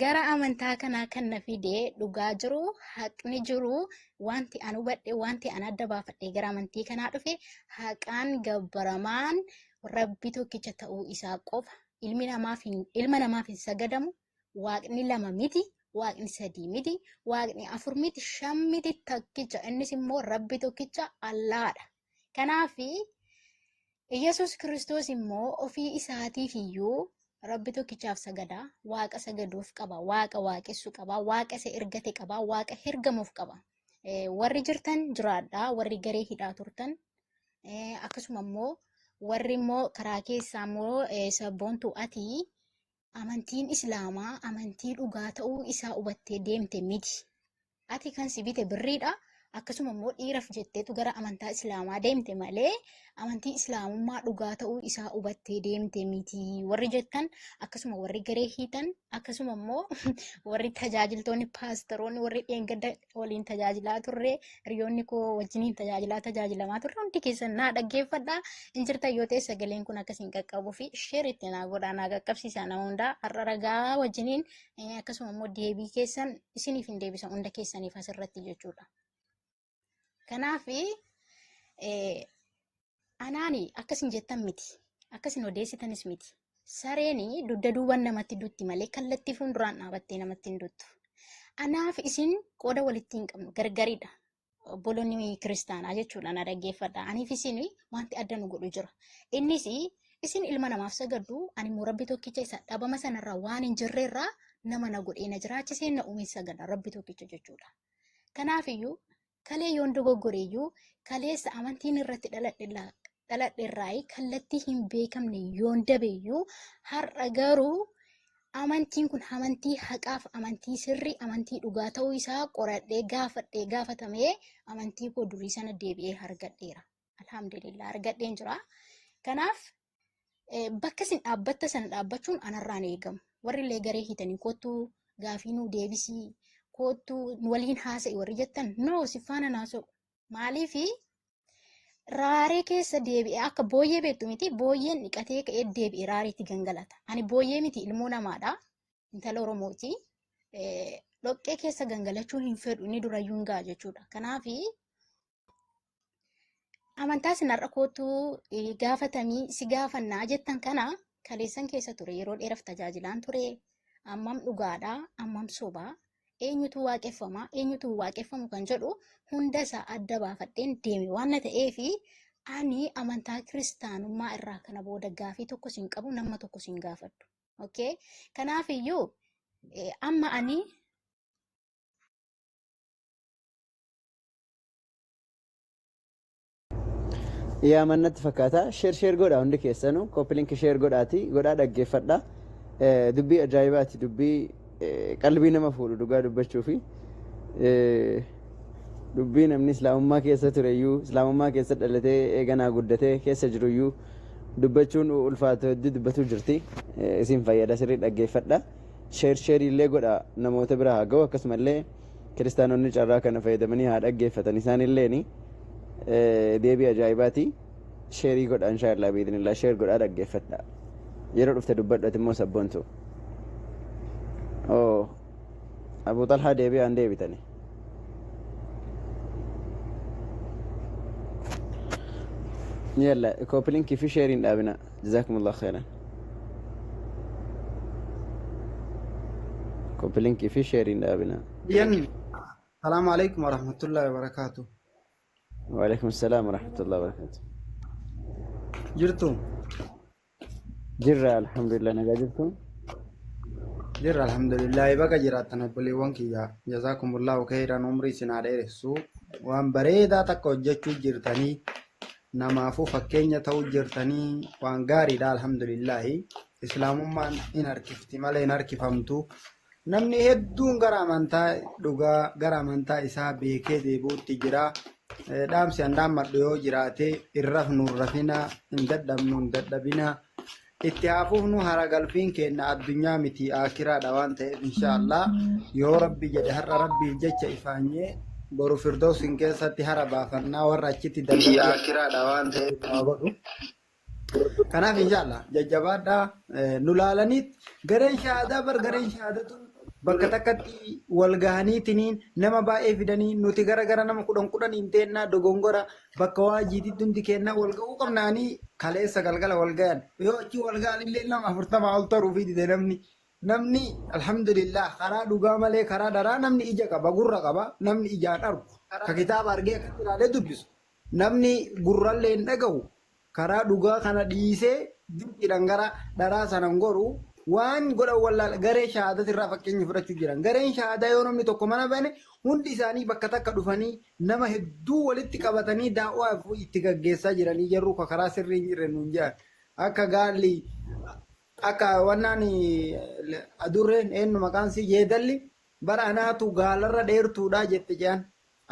gara amantaa kanaa kan na fidee dhugaa jiru haqni jiru wanti an hubadhe wanti an adda baafadhe gara amantii kanaa dhufe haqaan gabbaramaan rabbi tokkicha ta'uu isaa qofa ilma namaaf hin sagadamu waaqni lama miti waaqni sadii miti waaqni afur miti shan miti tokkicha innis immoo rabbi tokkicha Allaadha. Kanaaf Iyesuus Kiristoos immoo ofii isaatiif iyyuu Rabbi tokkichaaf sagada, Waaqa sagaduuf qaba, Waaqa waaqessu qaba, Waaqa isa ergate qaba, Waaqa hergamuuf qaba. Warri jirtan jiraadhaa, warri garee hidhaa turtan, akkasuma immoo warri immoo karaa keessaa immoo sabboontu ati amantiin Islaamaa amantii dhugaa ta'uu isaa hubattee deemte miti. Ati kan si bite birriidha. Akkasuma immoo dhiiraaf jetteetu gara amantaa Islaamaa deemte malee amantii Islaamummaa dhugaa ta'uu isaa hubattee deemte miti. Warri jettan akkasuma warri garee hiitan akkasuma immoo warri tajaajiltoonni paasteroonni warri dheengadda waliin tajaajilaa turre hiriyoonni koo wajjiniin tajaajilamaa turre hundi keessan naa dhaggeeffadhaa. Injirta yoo ta'e sagaleen kun akkasiin qaqqabuu fi sheeritti naa godhaa naa qaqqabsiisaa nama hundaa har'a ragaa wajjiniin akkasuma immoo deebii keessan isiniif hin deebisa hunda keessaniif asirratti jechuudha. Kanaafi anaani akkasin jettan miti. Akkasin odeessitanis miti. Sareeni dugda duuban namatti dutti malee kallattii fuulduraan dhaabattee namatti hin duttu. Anaaf isin qooda walitti hin qabnu gargaridha. Obboloonni kiristaanaa jechuudha na dhaggeeffadha. Aniif isin wanti adda nu godhu jira. Innis isin ilma namaaf sagaddu ani immoo Rabbi tokkicha isa dhabama sanarraa waan hin jirreerraa nama na godhee na jiraachisee na uume sagada Rabbi tokkicha jechuudha. Kanaafiyyuu kalee yoon dogoggoreeyyuu kaleessa amantiin irratti dhaladheerraa kallattii hin beekamne yoon dabeeyyuu har'a garuu amantiin kun amantii haqaaf amantii sirrii amantii dhugaa ta'uu isaa qoradhee gaafatamee amantii koo durii sana deebi'ee argadheera. Alhamdulillah argadheen jira. Kanaaf bakka isin dhaabbatta sana dhaabbachuun anarraan eegamu. Warri illee garee hiitanii kottuu gaafii nuu deebisii kottuu waliin haasa'i warri jettan noo si faana naasa'u. Maaliifi raaree keessa deebi'ee akka booyyee beektu miti booyyeen dhiqatee ka'ee deebi'ee raareetti gangalata. Ani booyyee miti ilmoo namaadha. Intala Oromooti. Dhoqqee keessa gangalachuu hin fedhu inni durayyuu hin ga'a jechuudha. Kanaafi amantaa sinarra kootuu gaafatamii si gaafannaa jettan kana kaleessan keessa ture yeroo dheeraaf tajaajilaan ture. Ammam dhugaadha ammam sobaa. Eenyutu waaqeffama eenyutu waaqeffamu kan jedhu hunda isaa adda baafadheen deeme waan ta'eef ani amantaa kiristaanummaa irraa kana booda gaafii tokko sin qabu nama tokko sin gaafadhu. Okay? Kanaaf iyyuu amma ani yaa mannatti fakkaata sheer godhaa hundi keessanuu koppiliinki sheer godhaati godhaa dhaggeeffadha dubbii ajaa'ibaati dubbii qalbii nama fuudhu dhugaa dubbachuu fi dubbii namni islaamummaa keessa tureyyuu islaamummaa keessa dhalatee eeganaa guddatee keessa jiruyyuu dubbachuun ulfaatu hedduu dubbatuu jirti isin fayyada sirrii dhaggeeffadha sheer illee godha namoota bira haa ga'u akkasumallee kiristaanonni carraa kana fayyadamanii haa dhaggeeffatan isaanilleeni deebii ajaa'ibaati sheerii godha inshaallah biidinillah sheer godhaa dhaggeeffadha yeroo dhufte dubbadhati immoo sabboontu Abu Talhaa deebii aan deebitani يلا كوبلينك في شيرين أبناء جزاكم الله خيرا كوبلينك في شيرين أبناء السلام عليكم ورحمة الله وبركاته وعليكم السلام ورحمة الله وبركاته جرتم جرة الحمد لله نجا جرتم جرة الحمد لله بقى جراتنا بلي وانكي جزاكم الله خيرا عمري سنادير السوق وان بريدا تكوجتشو جرتني نمافو فكينيا تو جرتني وان غاري دا الحمد لله اسلامummaan in harkifti malee in harkifamtu namni hedduun gara amantaa isaa beekee deebi'utti jira dhaamsi andaan maddo yoo jiraate irraf nurrafina hin dadhabina itti haafuufnu haragalfiin kenna addunyaa miti akiraadha waan ta'eef inshaallah yoo rabbi jedhe har'a rabbii jecha ifaanyee boru firdoosin keessatti hara baafannaa warra achitti danda'e akiraadha waan ta'eef godhu kanaaf inshaallah jajjabaadhaa nu laalaniit gareen shahaadatu bakka takkatti wal gahaniitiniin nama baay'ee fidanii nuti gara nama kudhan hin teennaa dogongora bakka waa jiititti hundi kennaa wal ga'uu qabnaanii kaleessa galgala wal gayan yoo achi wal gahan illee nama 40 ol taruu fi dide namni alhamdulillah karaa dhugaa malee karaa daraa namni ija qaba gurra qaba namni ijaan argu ka kitaaba argee akka ilaalee dubbisu namni gurrallee hin dhaga'u karaa dhugaa kana dhiisee dirqiidhaan gara dharaa sanan godhu waan godhan wallaala garee shahaadati irraa fakkeenya fudhachuu jiran. Gareen shahaadaa yoo namni tokko mana bane hundi isaanii bakka takka dhufanii nama hedduu walitti qabatanii daawwaa itti gaggeessaa jiranii jarru karaa sirrii hin jirre nuun jedhan. Akka gaalli akka wannaan adurreen eenyu maqaan si yeedalli bara anaatu gaalarra dheertuudha jette jedhan.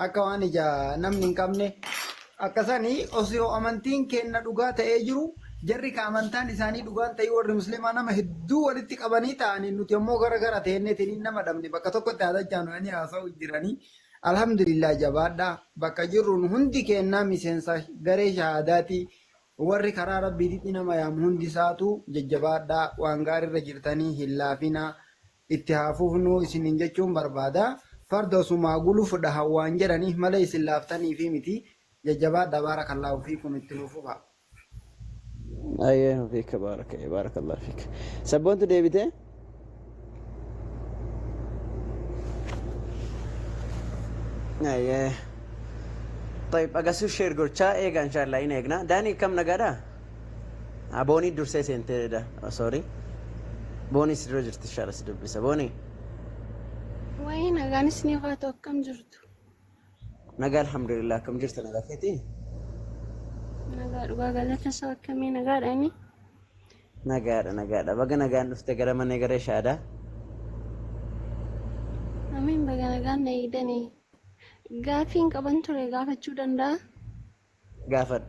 Akka waan ija namni hin qabne akkasanii osoo amantiin kenna dhugaa ta'ee jiru jarri ka amantaan isaanii dhugaan ta'ii warri musliimaa nama hedduu walitti qabanii ta'anii nuti immoo gara ta'enneetiin nama dhabne bakka tokkotti haasachaan ani haasa'u jiranii alhamdulillah jabaadhaa bakka jirruun hundi kennaa miseensa garee shahaadaatii warri karaa rabbiitti nama yaamu hundi isaatu jajjabaadhaa waan gaariirra jirtanii hin laafinaa itti haafuufnu isiniin jechuun barbaada. Farda osumaa guluuf dhahan waan jedhanii malee isin laaftanii fi miti jajjabaadhaa baarakallaahu fiikum itti nuufufa. أيه فيك بارك الله فيك سبونت ديبيته أيه طيب أقصو شير قرشا إيه إن شاء الله إنه داني كم نقدا أبوني درسي سنتي ده سوري بوني سيروجر تشارة سدب بس بوني وين أغاني سنيفاتو كم جرتو نقال الحمد لله كم جرت أنا لكتي نقال وقالت سوا كمي نقال أني نقال بقى نقال نفتكر من نقرأ شهادة أمين بقى نقال نيدني قافين قبنتو لي قافت شو دندا قافت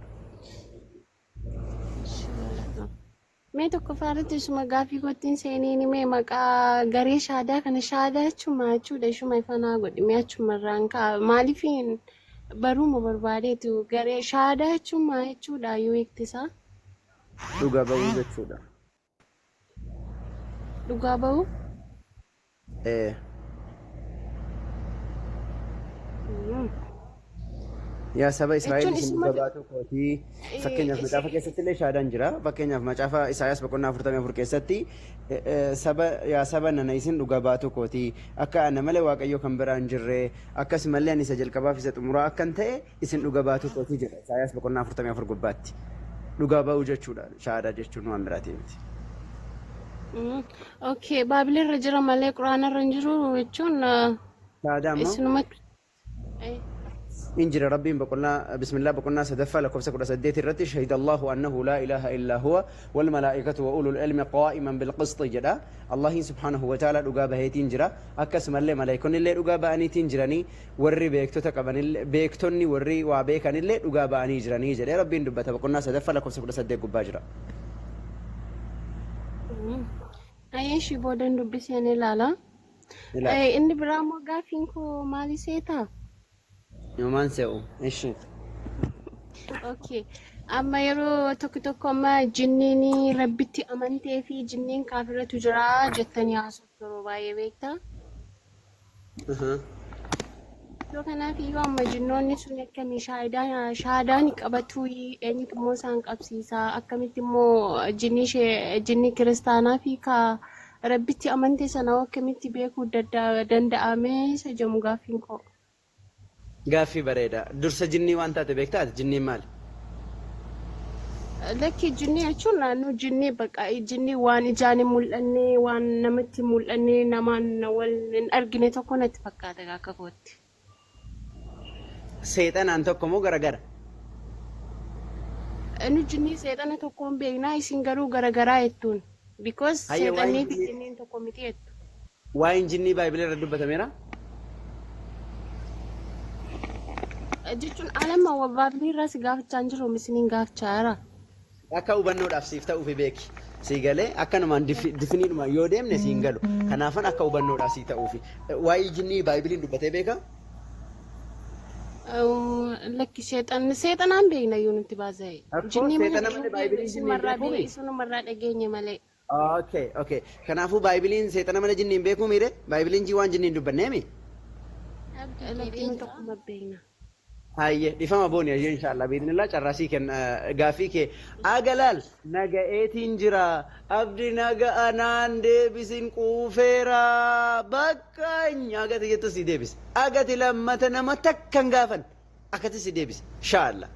mee tokko faarratti suma gaafii kottiin seeniini mee maqaa garee shaadaa kana shaadaa jechuun jechuudha ishuma ifanaa godhime achumarraan ka'a maaliifiin baruma barbaadeetu garee shaadaa jechuun jechuudha yoo eegtisa. Dhugaa bahuu jechuudha. Dhugaa bahuu? Yaa saba Israa'el isin gabaatu kootii fakkeenyaaf macaafa keessatti illee shaadaan jira fakkeenyaaf macaafa Isaayaas boqonnaa 44 keessatti saba nana isin dhugaa baatu kootii akka ana malee waaqayyo kan biraa hin jirre akkasumallee ani isa jalqabaaf isa xumuraa akkan ta'e isin dhugaa baatu kootii jedha Isaayaas boqonnaa 44 gubbaatti dhugaa bahuu jechuudha shaadaa jechuun waan biraatii miti. Okay baabileerra jira malee quraanarra hin jiru jechuun shaadaa isinuma إنجيل ربي بقولنا بسم الله بقولنا سدفع لكم سكر سديت الرتي شهد الله أنه لا إله إلا هو والملائكة وأولو العلم قائما بالقسط جدا الله سبحانه وتعالى رجاب هيتين جرا أكسم الله ملائكون اللي رجاب أني تنجراني وري بيكتو تكبني بيكتوني وري وابيكان اللي رجاب أني جراني جدا ربي ندبته بقولنا سدفع لكم سكر سديت جباجرا أيه شيء بودن دبسي أنا لا إني برامو قافينكو مالي سيتا يومان سيو إيش Okay. Amma yeroo tokko amma jinniin rabbitti amantee fi jinniin kaafiratu jira jettanii haasoftu yeroo baay'ee beektaa. Yoo kanaaf iyyuu amma jinnoonni sun akkamii shaadaan qabatu eenyutu immoo isaan qabsiisa akkamitti immoo jinnii kiristaanaa fi ka rabbitti amantee sana akkamitti beekuu danda'amee isa jedhamu gaaffiin koo. Gaaffii bareeda. Dursa jinnii waan taate beektaati jinnii maali? Lakki jinnii jechuun naannoo jinnii baqa jinnii waan ijaan hin mul'anne waan namatti hin mul'anne namaan wal hin argine tokko natti fakkaata akka kootti. Seexanaan tokko moo garagara? Nu jinnii seexana tokkoon beeknaa isin garuu garagaraa jettuun. Because seexannii fi jinniin tokko miti jettu. Waa'een jinnii baayibilee irra dubbatameera? Jechuun alama baabilee irraa si gaafachaa hin jiru misiniin gaafachaa jira. Akka hubannoodhaaf siif ta'uuf beeki. Si galee akkanumaan difiniidhuma yoo deemne siin galu. Kanaafan akka hubannoodhaaf si ta'uuf. Waa'ee jinnii baayibiliin dubbatee beekaa? Lakki seexanaan beekna yoo nuti baasa'e. Jinnii seexana malee baayibiliin jinnii beekuu isumarraa dhageenye malee. Okay. Kanaafuu baayibiliin seexana malee jinniin beekuu miire? Baayibiliin waan jinniin dubbanneemi? Lakki nu tokkuma beekna. Haye difama booni aje inshallah biidnillah carrasii ken gaafii kee agalal naga'eetiin jira abdi naga anaan deebisin quufeera bakka agati jettu si deebis agati lammata nama takkan gaafan akkati si deebis inshallah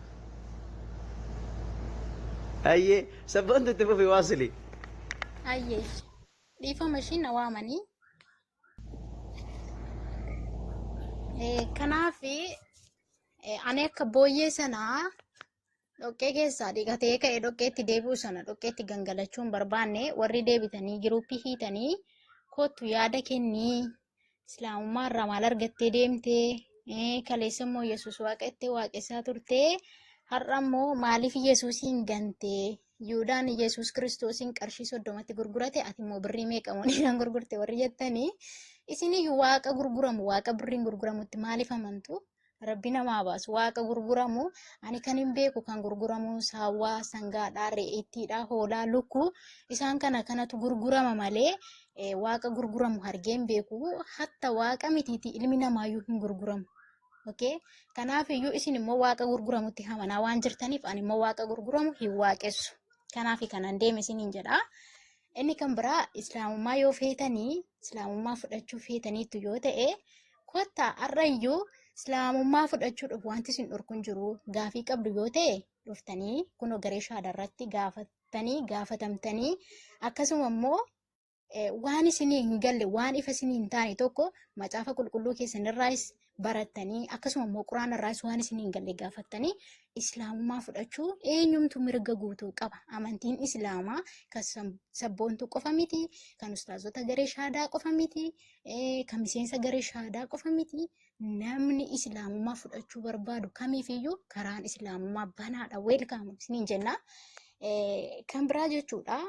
Ayyee sabboontu itti fufi waasili. Ayyee dhiifama ishii na waamanii. Kanaaf ani akka booyyee sanaa dhoqqee keessaa dhiqatee ka'e dhoqqeetti deebi'u sana dhoqqeetti gangalachuu hin barbaanne warri deebitanii giruuppii hiitanii kootu yaada kennii islaamummaa irraa maal argattee deemtee kaleessa immoo yesus waaqettee waaqessaa turtee har'a immoo maaliif yesuusiin gantee Yuudaan yesus kiristoosiin qarshii 30tti gurgurate ati immoo birrii meeqamooniidhaan gurgurte warri jettanii isiniyyuu waaqa gurguramu waaqa birriin gurguramutti maaliif amantu? Rabbi namaa baasu waaqa gurguramu ani kan hin beeku kan gurguramu saawwaa sangaadhaa re'eettiidhaa hoolaa lukkuu isaan kanatu gurgurama malee waaqa gurguramu argee hin beeku hatta waaqa mitiiti ilmi namaayyuu hin gurguramu. Okay? Kanaaf iyyuu isin immoo waaqa gurguramutti amanaa waan jirtaniif ani immoo waaqa gurguramu hin waaqessu. Kanaaf kanan deeme isiniin jedha. Inni kan biraa islaamummaa yoo feetanii islaamummaa fudhachuu feetaniitu yoo ta'e kottaa har'a iyyuu islaamummaa fudhachuudhaaf wanti isin dhorkuun jiru gaafii qabdu yoo ta'e dhuftanii kunoo garee shaadarratti gaafatamtanii akkasuma immoo waan isinii hin galle waan ifa isinii hin taane tokko macaafa qulqulluu keessanirraas barattanii akkasuma immoo quraanarraas waan isinii hin galle gaafattanii islaamummaa fudhachuu eenyumtu mirga guutuu qaba. Amantiin islaamaa kan sabboontuu qofa miti, kan ustaazota garee shaadaa qofa miti, kan miseensa garee shaadaa qofa miti. Namni islaamummaa fudhachuu barbaadu kamiifiyyuu karaan islaamummaa banaadha. Weelkaamu isiniin jenna. Kan biraa jechuudha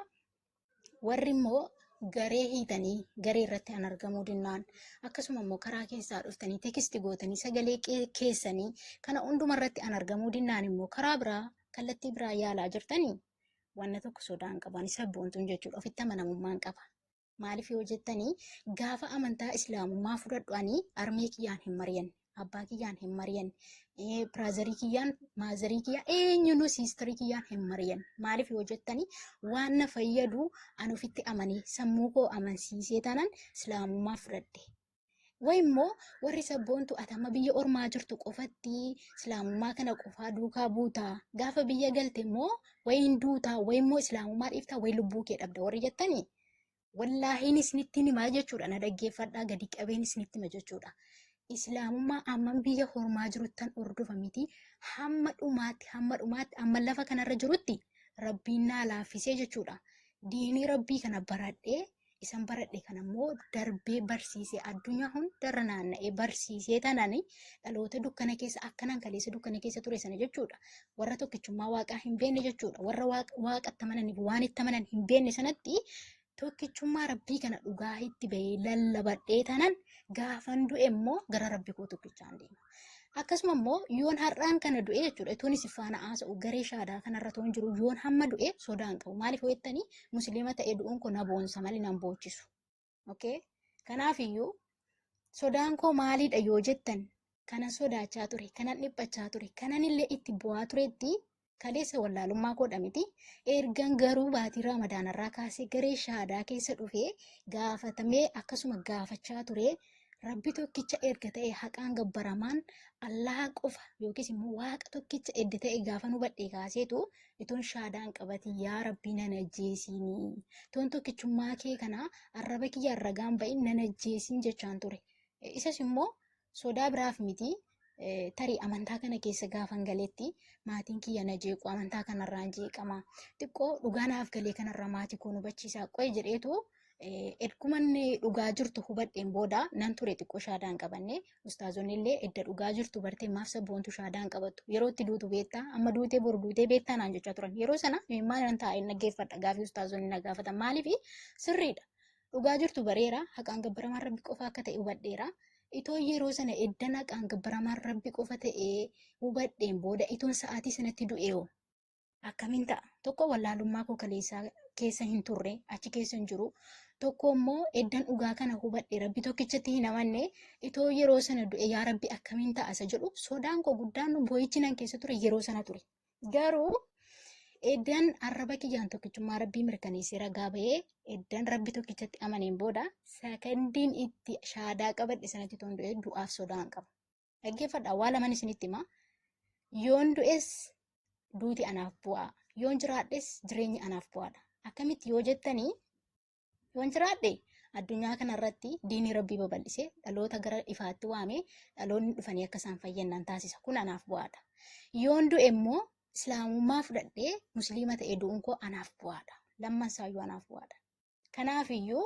warri immoo garee hiitanii garee irratti an argamuu dinnaan akkasuma immoo karaa keessaa dhuftanii tekisti gootanii sagalee keessanii kana hunduma irratti an argamuu dinnaan immoo karaa biraa kallattii biraa yaalaa jirtanii wanna tokko sodaan qaban sabboontuun jechuudha ofitti amanamummaan qaba. Maaliif yoo jettanii gaafa amantaa islaamummaa fudhadhuanii armee kiyyaan hin mari'anne abbaa kiyyaan hin mari'anne biraazarii kiyyaan maazarii kiyyaan eenyuun siistarii kiyyaan hin mari'anne maaliif yoo jettanii waan na fayyadu an ofitti amanii sammuu koo amansiisee tanan islaamummaa fudhadhe. Wayimmoo warri sabboontu atama biyya ormaa jirtu qofatti islaamummaa kana qofaa duukaa buutaa gaafa biyya galte immoo wayin duutaa wayimmoo islaamummaa dhiiftaa wayi lubbuu kee dhabda warri jettanii. Wallaahiin isinitti himaa jechuudha na dhaggeeffadhaa gadi qabeen isinitti hima jechuudha. Islaamummaa amma biyya ormaa jiruttan hordofa miti hamma dhumaatti amma lafa kanarra jirutti rabbiin naa laaffisee jechuudha. Diinii rabbii kana baradhee isan baradhe kanammoo darbee barsiisee addunyaa hundarra naanna'ee barsiisee tanani dhaloota dukkana keessa akkanan kaleessa dukkana keessa ture sana jechuudha. Warra tokkichummaa waaqaa hin beekne jechuudha. Warra waaqatti amananiif waan itti amanan hin beekne sanatti tokkichummaa rabbii kana dhugaa itti bahee lallabadhee tanan gaafan du'e immoo gara rabbi koo tokkichaan deema. Akkasuma immoo yoon har'aan kana du'e jechuudha. Tuunis faana haasa'u garee shaadaa kanarra toon jiru yoon hamma du'e sodaan qabu. Maaliif jettanii musliima ta'ee du'uun kun na boonsa malee nan boochisu. Okay? Kanaafiyyuu sodaan koo maaliidha yoo jettan kanan sodaachaa ture, kanan dhiphachaa ture, kanan illee itti bu'aa turetti kaleessa wallaalummaa koodha miti. Ergan garuu baatii ramadaanarraa kaasee garee shaadaa keessa dhufee gaafatamee akkasuma gaafachaa ture. Rabbi tokkicha erga ta'e haqaan gabbaramaan Allah qofa yookiis immoo waaqa tokkicha edda ta'e gaafa nu badhee kaaseetu itoon shaadaan qabati yaa Rabbi nan ajjeesiini. Toon tokkichummaa kee kana arraba kiyya ragaan ba'in nan ajjeesiin jechaan ture. Isas immoo sodaa biraaf miti. Tarii amantaa kana keessa gaafan galeetti maatiin kiyya na jeequ amantaa kanarraan jeeqama. Xiqqoo dhugaanaaf galee kanarraa maatii koo nu bachiisaa qo'e jedheetu ergumanni dhugaa jirtu hubadheen booda nan ture xiqqoo shaadaan qabanne ustaazonni illee edda dhugaa jirtu bartee maaf sabboontu shaadaan qabattu yeroo itti duutu beektaa amma duutee boru duutee beektaa naan jechaa turan yeroo sana maal nan taa'e naggeeffadha gaafii ustaazonni na gaafatan maaliif sirriidha dhugaa jirtu bareera haqaan gabbaramaan rabbi qofa akka ta'e hubadheera. Itoo yeroo sana eddan haqaan gabbaramaan rabbi qofa ta'ee hubadheen booda itoon sa'aatii sanatti du'eeoo akkamiin ta'a tokko wallaalummaa koo kaleessaa keessa hin turre achi keessa hin jiru. Tokko immoo eddan dhugaa kana hubadhe rabbi tokkichatti hin amanne itoo yeroo sana du'e yaa rabbi akkamiin ta'a isa jedhu sodaan koo guddaan boo'ichi nan keessa ture yeroo sana ture. Garuu eddan arraba kiyyaan tokkichummaa rabbii mirkaneessee ragaa bahee eddan rabbi tokkichatti amaneen booda sakandiin itti shaadaa qabadhe sanatti toon du'e du'aaf sodaan qaba. Dhaggeeffadhaa waa laman isinitti hima. Yoon du'es duuti anaaf bu'aa yoon jiraadhes jireenyi anaaf bu'aadha. Akkamitti yoo jettanii yoon jiraadhe addunyaa kanarratti diinii rabbii babal'isee dhaloota gara ifaatti waamee dhaloonni dhufanii akka isaan fayyannan taasisa. Kun anaaf bu'aadha. Yoon du'e immoo islaamummaa fudhadhee musliima ta'ee du'uun koo anaaf bu'aadha. Lamman isaayyuu anaaf bu'aadha. Kanaafiyyuu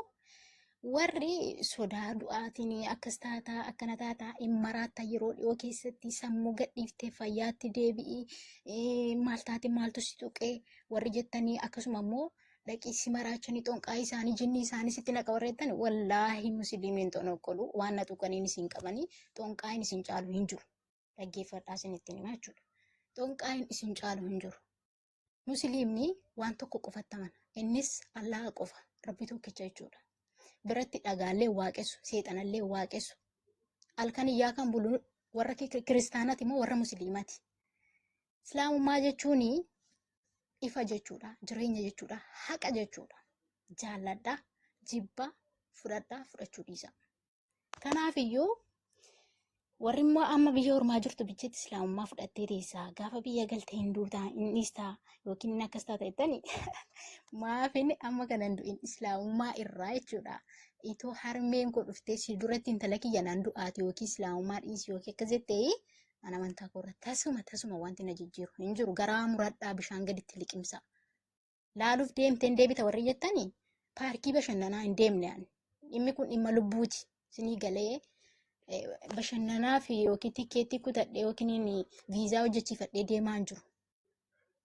warri sodaa du'aatiin akkas taataa akkana taataa hin maraattaa yeroo dhiyoo keessatti sammuu gadhiiftee fayyaatti deebi'ii maal taate maaltu si tuqee warri jettanii akkasuma immoo dhaqii si maraachanii xonqaa isaanii jinni isaanii sitti naqa warreettan wallaahi musliimiin xonoqqolu waan na tuqaniin isin qabanii xonqaayin isin caalu hin jiru. Dhaggeeffadhaa isin ittiin himaa jechuudha. Xonqaayin isin caalu hin jiru. Musliimni waan tokko qofattaman innis Allaa qofa rabbi tokkicha jechuudha. Biratti dhagaallee waaqessu seexanallee waaqessu halkan iyyaa kan bulu warra kiristaanaati moo warra musliimaati. Islaamummaa jechuun ifa jechuudha, jireenya jechuudha, haqa jechuudha. Jaalladhaa, jibbaa, fudhadhaa, fudhachuu dhiisa. Kanaafiyyuu warri immoo amma biyya ormaa jirtu bicheetti islaamummaa fudhattee teessaa gaafa biyya galtee hin duutaa hin dhiistaa yookiin inni akkas taata jettanii maafin amma kanan du'in islaamummaa irraa jechuudha. Itoo harmeen koo dhuftee si duratti intala kiyya nan du'aati yookiin islaamummaa dhiisi yookiin akkas jettee ana amantaa koorra tasuma wanti na jijjiiru hin jiru. Garaa muradhaa bishaan gaditti liqimsa. Laaluuf deemtee hin deebita warri jettanii paarkii bashannanaa hin deemne ani. Dhimmi kun dhimma lubbuuti. Isinii galee bashannanaa fi yookiin tikeettii kutadhee yookiin viizaa hojjechiifadhee deemaa hin jiru.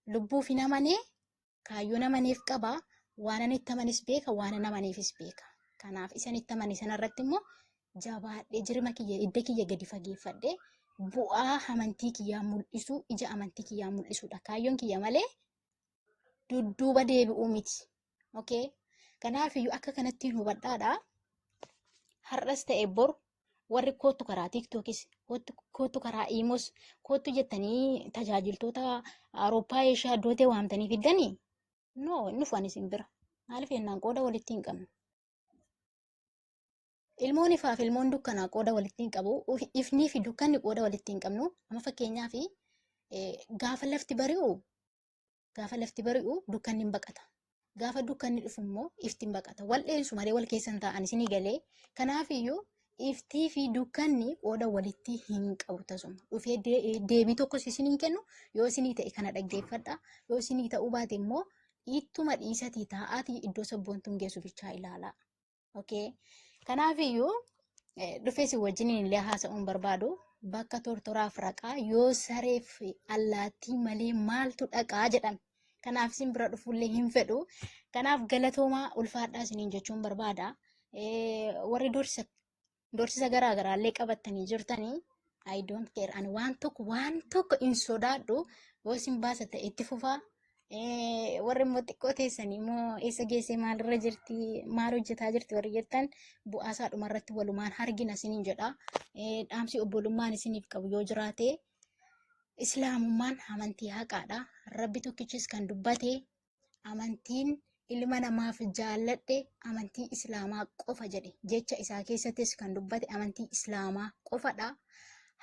Lubbuu fi namanee kaayyoo namaneef qaba. Waan ani itti amanis beeka, waan ani amaneefis beeka. Kanaaf isan itti amane sanarratti immoo jabaadhee jirma kiyya idda kiyya gadi fageeffadhee bu'aa amantii kiyyaa mul'isu ija amantii kiyyaa mul'isudha. Kaayyoon kiyya malee dudduuba deebi'uu miti. Okay? Kanaafiyyuu akka kanattiin hubadhaadha. Har'as ta'e bor warri kootu karaa tiiktookis kootu karaa iimos kootu jettanii tajaajiltoota Awurooppaa Eeshiyaa iddootee waamtanii fiddanii no inni dhufan isin bira. Maaliif jennaan qooda walitti hin qabnu. Ilmoon ifaaf ilmoon dukkanaa qooda walitti hin qabu. Ifnii fi dukkanni qooda walitti hin qabnu. Amma fakkeenyaaf gaafa lafti bari'u dukkanni hin baqata. Gaafa dukkanni dhufu immoo ifti hin baqata. Wal dheensu malee wal keessan taa'an isinii galee. Kanaafiyyuu iftii fi dukkanni qooda walitti hin qabu tasuma. Dhufee deebii tokkos isin hin kennu. Yoo isinii ta'e kana dhaggeeffadha. Yoo isinii ta'uu baate immoo ittuma dhiisatii taa'aatii iddoo sabboontuun geessu bichaa ilaalaa. Okay? Kanaafiyyuu dhufee si wajjiniin illee haasa'uun barbaadu bakka tortoraaf raqaa yoo sareef allaattii malee maaltu dhaqaa jedhame. Kanaaf isin bira dhufullee hin fedhu. Kanaaf galatoomaa ulfaadhaa isiniin jechuun barbaada. Warri doorsisa garaagaraallee qabattanii jirtanii I don't care. Ani waan tokko hin sodaadhu. Yoo isin baasa ta'e itti fufaa. Warri immoo xiqqoo teessanii immoo eessa geessee maalirra jirti maal hojjetaa jirti warri jettan bu'aasaa dhumarratti walumaan hargina isiniin jedha. Dhaamsi obbolummaan isiniif qabu yoo jiraate islaamummaan amantii haqaadha. Rabbi tokkichis kan dubbate amantiin ilma namaaf jaalladhe amantii islaamaa qofa jedhe jecha isaa keessattis kan dubbate amantii islaamaa qofadha.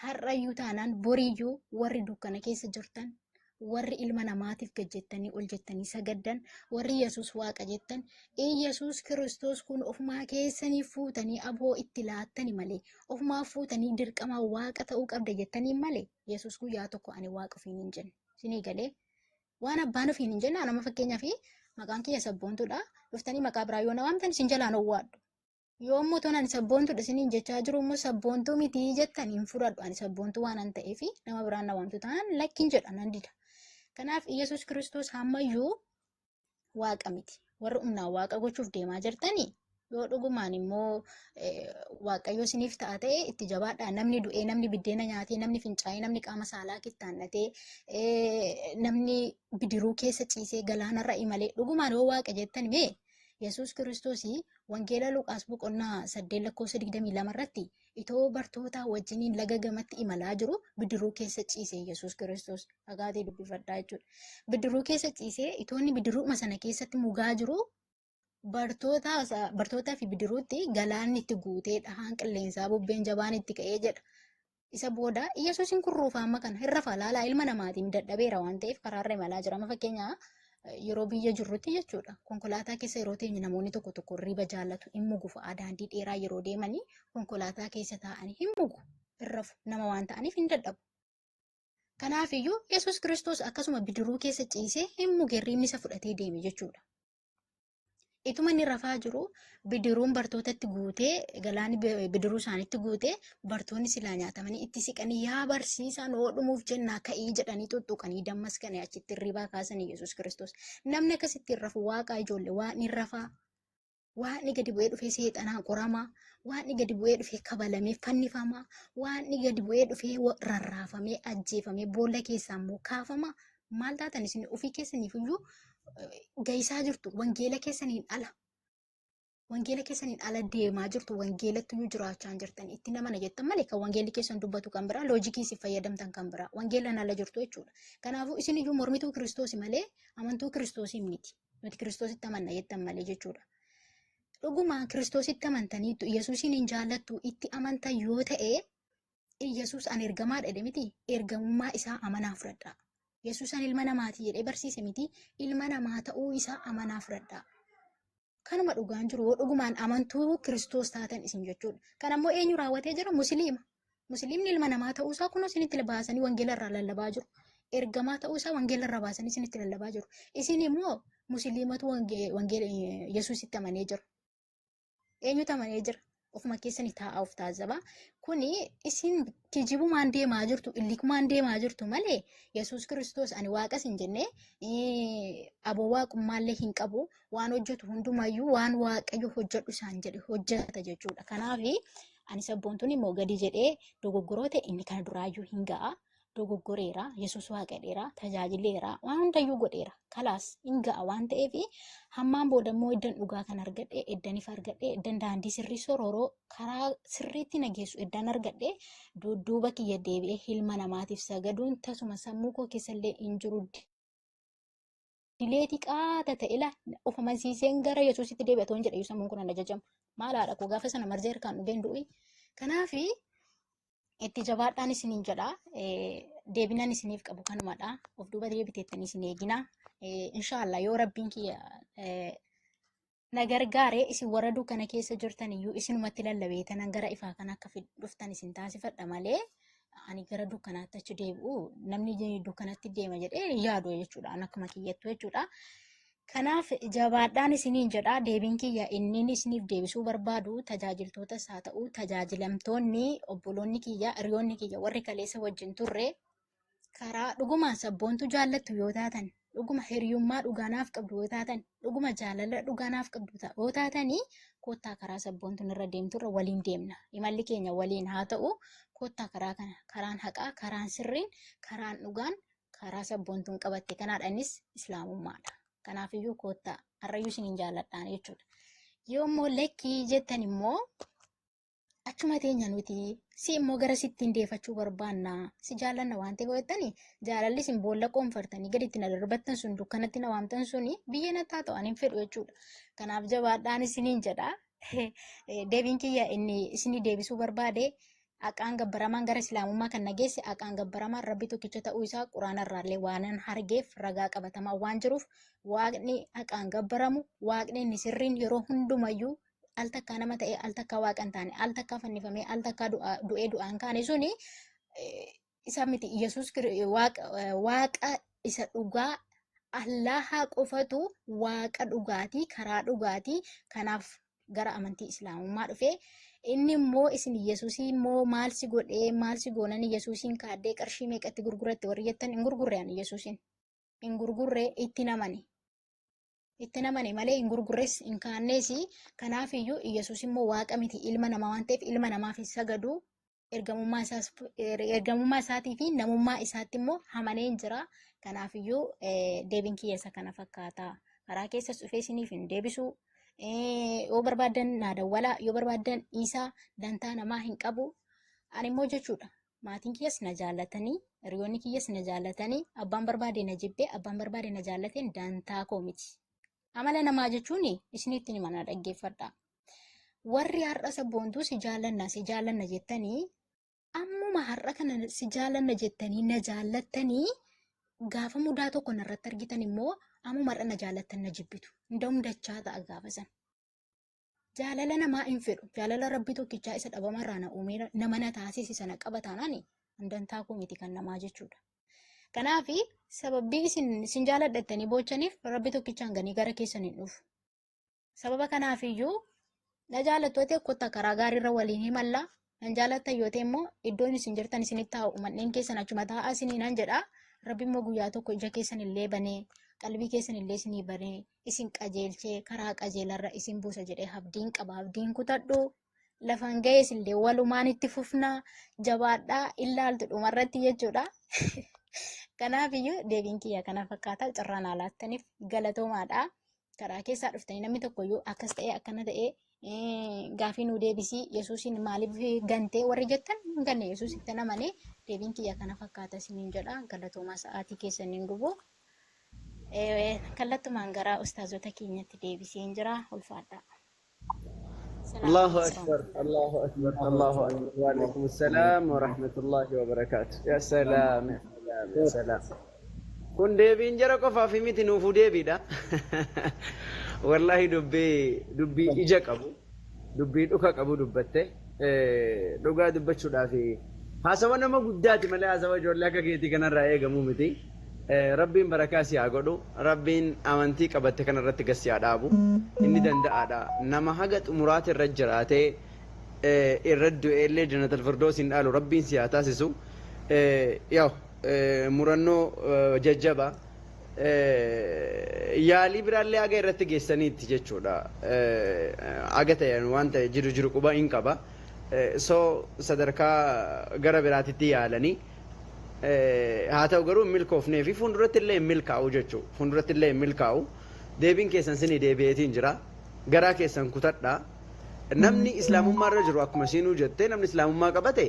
Har'ayyuu taanaan boriyyuu warri dukkana keessa jirtan warri ilma namaatiif gajjettanii ol jettanii sagaddan warri Yesuus waaqa jettan Yesuus Kiristoos kun ofumaa keessanii fuutanii aboo itti laattani malee ofumaa fuutanii dirqama waaqa ta'uu qabda jettanii malee Yesuus guyyaa tokko ani waaqa ofiin hin jenne isinii galee waan abbaan ofiin hin jenne nama fakkeenyaaf maqaan kiyya sabboontuudha dhuftanii maqaa biraa yoo na waamtan isin jalaan owwaadhu yoo immoo toon ani sabboontuudha isiniin jechaa jiru immoo sabboontuu miti jettan hin fudhadhu ani sabboontuu waan an ta'eef nama biraan na waamtu ta'an lakkiin jedha nan dida. Kanaaf Yesuus Kiristoos hammayyuu waaqa miti. Warri humnaan waaqa gochuuf deemaa jirtanii yoo dhugumaan immoo waaqayyo isiniif ta'a ta'e itti jabaadhaa. Namni du'ee, namni biddeena nyaatee, namni fincaa'ee, namni qaama saalaa kittaannatee, namni bidiruu keessa ciisee galaanarra imalee dhugumaan yoo waaqa jettan mee Yesuus Kiristoos wangeela Luqaas boqonnaa 8:22 irratti itoo bartoota wajjiniin laga gamatti imalaa jiru bidiruu keessa ciisee Yesuus Kiristoos dhagaatee dubbifadhaa jechuudha. Bidiruu keessa ciisee itoonni bidiruuma sana keessatti mugaa jiru bartootaa fi bidiruutti galaanni itti guutee dhahaan qilleensaa bubbeen jabaan itti ka'ee jedha. Isa booda Yesuusin kurruufa amma kana irra falaalaa ilma namaatiin dadhabeera waan ta'eef karaarra imalaa jira. Amma fakkeenyaa yeroo biyya jirrutti jechuudha. Konkolaataa keessa yeroo teenyu namoonni tokko tokko riba jaallatu hin mugu fa'a daandii dheeraa yeroo deemanii konkolaataa keessa taa'anii hin mugu. Irrafu nama waan ta'aniif hin dadhabu. Kanaafiyyuu Yesuus Kiristoos akkasuma bidiruu keessa ciisee hin muge riibni isa fudhatee deeme jechuudha. Ituma inni rafaa jiru bidiruun bartootatti guutee galaanni bidiruu isaanitti guutee bartoonni silaa nyaatamanii itti siqanii yaa barsiisaa noo dhumuuf jennaa ka'ii jedhanii tuttuqanii dammas kana achitti ribaa kaasanii Yesuus Kiristoos. Namni akkasitti rafu waaqaa ijoollee waaqni rafaa. Waaqni gadi bu'ee dhufee seexanaan qoramaa. Waaqni gadi bu'ee dhufee kabalamee fannifamaa. Waaqni gadi bu'ee dhufee rarraafamee ajjeefamee boolla keessaa immoo kaafamaa. Maal taatan isin ofii keessaniifiyyuu gahisaa jirtu wangeela keessaniin ala. Wangeela keessaniin ala deemaa jirtu wangeelattiyyuu jiraachaa jirtan itti namana jettan malee kan wangeelli keessan dubbatu kan biraa loojikii si fayyadamtan kan biraa wangeelaan ala jirtu jechuudha. Kanaafuu isin iyyuu mormituu Kiristoosi malee amantuu Kiristoosii miti. Nuti Kiristoositti amanna jettan malee jechuudha. Dhuguma Kiristoositti amantaniitu Yesuusin hin jaallattu itti amantan yoo ta'e Yesuus an ergamaa dha miti ergamummaa isaa amanaa fudhadhaa. Yesuus an ilma namaati jedhee barsiise miti ilma namaa ta'uu isaa amanaa fudhadhaa. Kanuma dhugaan jiru dhugumaan amantuu Kiristoos taatan isin jechuudha. Kan ammoo eenyu raawwatee jira? Musliima. Musliimni ilma namaa ta'uu isaa kunoo isinitti baasanii wangeela irraa lallabaa jiru. Ergamaa ta'uu isaa wangeela irraa baasanii isinitti lallabaa jiru. Isin immoo musliimatu wangeela Yesuusitti amanee jira. Eenyutu amanee jira? Ofuma keessanii taa'aa of taasisa. Kuni isin kijibumaan deemaa jirtu, illikumaan deemaa jirtu malee Yesuus Kiristoos ani waaqas hin jenne aboo waaqummaallee hin qabu waan hojjetu hundumayyuu waan waaqayyo hojjedhu isaan jedhe hojjeta jechuudha. Kanaaf ani sabboontuun immoo gadi jedhee dogoggoroota inni kana duraayyuu hin ga'a. Dogoggoreera, Yesuus waaqadheera, tajaajileera, waan hundayyuu godheera. Kalaas hin ga'a waan ta'eef hammaan boodammoo iddan dhugaa kan argadhe, iddaniif argadhe, iddan daandii sirrii sororoo karaa sirriitti nageessu iddan argadhe dudduuba kiyya deebi'ee ilma namaatiif sagaduun tasuma sammuu koo keessallee hin jiru. Dileetii qaata ta'ela of amansiiseen gara Yesuusitti deebi'atoon jedhe sammuun kun an ajajamu. Maalaadha koo gaafa sana marzee harkaan dhugeen du'i. Kanaafi itti jabaadhaan isiniin jedha. Deebinaan isiniif qabu kanumadha. Of duuba deebiteettanii isin eegina. Inshaallah yoo rabbiin kiyya na gargaare isin warra dukkana keessa jirtan iyyuu isinumatti lallabeetanan gara ifaa kan akka dhuftan isin taasifadha malee ani gara dukkanaatti achi deebi'u namni dukkanatti deema jedhee yaadu jechuudha. An akkuma kiyyattu jechuudha. Kanaaf jabaadhaan isiniin jedha. Deebiin kiyya inni isiniif deebisuu barbaadu tajaajiltootas haa ta'u tajaajilamtoonni obboloonni kiyya hiriyoonni kiyya warri kaleessa wajjin turre karaa dhugumaan sabboontu jaallattu yoo taatan dhuguma hiriyummaa dhugaanaaf qabdu yoo taatan dhuguma jaalala dhugaanaaf qabdu yoo taatanii kottaa karaa sabboontuun irra deemturra waliin deemna. Imalli keenya waliin haa ta'u kottaa karaa kana karaan haqaa karaan sirriin karaan dhugaan karaa sabboontuun qabatte kanaadhaanis islaamummaadha. Kanaafiyyuu kottaa harrayyuu isiniin jaalladhaan jechuudha. Yoo immoo lekkii jettan immoo achuma teenya nuti si immoo gara sittiin deeffachuu barbaanna si jaallanna waan ta'eef jettanii jaalalli isin boolla qoonfartanii gadi itti na darbattan sun dukkanatti na waamtan suni biyya nattaa ta'an hin fedhu jechuudha. Kanaaf jabaadhaan isiniin jedha. Deebiin kiyya inni isinii deebisuu barbaade aqaan gabbaramaan gara islaamummaa kan nageesse aqaan gabbaramaan rabbi tokkicha ta'uu isaa quraana irraallee waanan argeef ragaa qabatamaa waan jiruuf waaqni aqaan gabbaramu waaqni inni sirriin yeroo hundumayyuu al takkaa nama ta'e al takkaa waaqa hin taane al takkaa fannifamee al takkaa du'ee du'aan kaane suni isa miti Yesuus waaqa isa dhugaa Allaha qofatu waaqa dhugaatii karaa dhugaatii kanaaf gara amantii islaamummaa dhufee inni immoo isin Yesuusii immoo maal si godhee maal si goonani Yesuusiin kaaddee qarshii meeqatti gurguratte warri jettan hin gurgurre ani Yesuusiin hin gurgurre itti namani malee hin gurgurres hin kaanneesi. Kanaafiyyuu Yesuus immoo waaqa miti ilma namaa waan ta'eef ilma namaaf sagadu ergamummaa isaatii fi namummaa isaatti immoo amanee jira. Kanaafiyyuu deebiin kiyya kana fakkaata. Karaa keessas dhufee isiniif hin deebisu. Yoo barbaadan naa dawwalaa yoo barbaadan dhiisaa dantaa namaa hin qabu. Ani immoo jechuudha maatiin kiyyas na jaallatanii hiriyoonni kiyyas na jaallatanii abbaan barbaade na jibbee abbaan barbaade na jaallateen dantaa koo miti. Amala namaa jechuun isinitti ni mana dhaggeeffadha. Warri har'a sabboontuu si jaallanna jettanii ammuma har'a kana si jaalanna jettanii na jaallattanii gaafa mudaa tokko narratti argitan immoo ammuma har'a na jaallattan na jibbitu. Hundam dachaa ta'a gaafa san. Jaalala namaa hin fedhu. Jaalala rabbii tokkichaa isa dhabamarraa na uumee nama na taasisi sana qabataanaani handantaa koo miti kan namaa jechuudha. Kanaafi sababii isin jaaladhattanii boochaniif rabbi tokkichaan ganii gara keessan hin dhufu. Sababa kanaafiyyuu na jaalattoota akkota karaa gaariirra waliin himalla. Nan jaalattan yoo ta'e immoo iddoon isin jirtan isinitti taa'u manneen keessan achuma taa'aa isiniin nan jedha. Rabbi immoo guyyaa tokko ija keessan illee banee qalbii keessan illee isinii banee isin qajeelchee karaa qajeelarra isin buusa jedhee abdiin qaba. Abdiin kutadhu lafan ga'ees illee walumaan itti fufna jabaadhaa ilaaltu dhumarratti jechuudha. Kanaafiyyuu deebiin kiyya kana fakkaata carraan alaattaniif galatoomaadha. Karaa keessaa dhuftanii namni tokkoyyuu akkas ta'ee akkana ta'ee gaafii nuu deebisii Yesuusin maaliif gantee warri jettan hin ganne Yesuusitti namane deebiin kiyya kana fakkaata isiniin jedha. Galatoomaa sa'aatii keessaniin gubu. Kallattumaan gara ustaazota keenyatti deebiseen jira ulfaadha. الله أكبر الله أكبر الله أكبر وعليكم السلام ورحمة الله وبركاته يا سلام يا سلام يا سلام كن ديبين جرى قفا في ميت نوفو ديبي دا والله دبي إجاك أبو دبي دوكاك أبو دبته دوكا دبتشو دا في هاسوانا ما قداتي ملي هاسوا جولك كيتي كنا رأيه قمو متي Rabbiin barakaa si haa godhu. Rabbiin amantii qabatte kana irratti gassi haa dhaabu. Inni danda'aadha. Nama haga xumuraate irra jiraatee irra du'ee illee jannatal firdoosiin dhaalu Rabbiin si haa taasisu. Yoo murannoo jajjaba. Yaalii biraallee haga irratti geessaniitti jechuudha. Haga ta'an waan ta'e jiru quba hin qaba. So sadarkaa gara biraatitti yaalanii. Haa ta'u garuu milkoofnee fi fuulduratti illee milkaa'u jechuudha. Fuulduratti illee milkaa'u deebiin keessan sinii deebi'eetiin jira. Garaa keessan kutadhaa. Namni islaamummaa irra jiru akkuma siinuu jettee namni islaamummaa qabate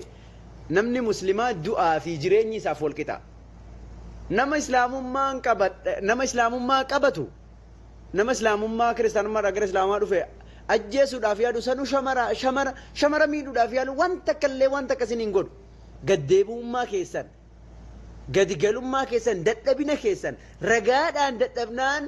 namni muslimaa du'aa fi jireenyi isaaf wal qixa. Nama islaamummaa qabatu nama islaamummaa kiristaanummaa irraa gara islaamaa dhufe ajjeesuudhaaf yaadu sanuu shamara miidhuudhaaf yaadu wanta akkallee wanta akkasiin hin godhu. Gaddeebummaa keessan gadigalummaa keessan dadhabina keessan ragaadhaan dadhabnaan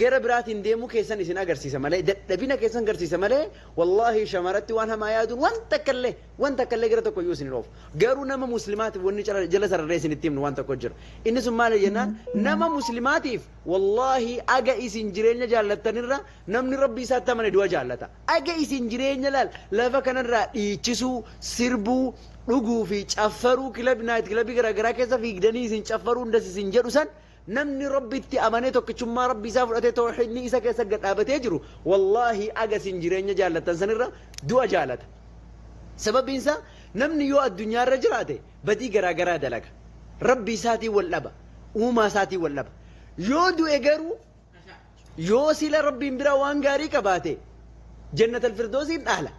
gara biraatiin deemuu keessan isin agarsiisa malee dadhabina keessan agarsiisa malee wallaahi shamaratti waan hamaa yaaduun wanta akkallee gara tokko iyyuu isin dhoofu garuu nama muslimaatiif wanni jala sararree isinitti himnu waan tokko jira inni sun maal jennaan nama muslimaatiif wallaahi aga isin jireenya jaallattanirra namni rabbi isaatti amane du'a jaallata aga isin jireenya lafa kanarraa dhiichisuu sirbuu dhuguu fi caffaruu kilabii garaagaraa keessa fiigdanii isin caffaruu hundas isin jedhu san namni rabbitti amanee tokkichummaa rabbi isaa fudhatee tawxiidni isa keessa gadhaabatee jiru wallaahi aga isin jireenya jaallattan sanirra du'a jaalata. Sababiin isaa namni yoo addunyaarra jiraate badii garaagaraa dalaga rabbi isaatii wal dhaba uumaa isaatii wal dhaba yoo du'e garuu yoo sila rabbiin biraa waan gaarii qabaate jannatal firdoosiin dhaala.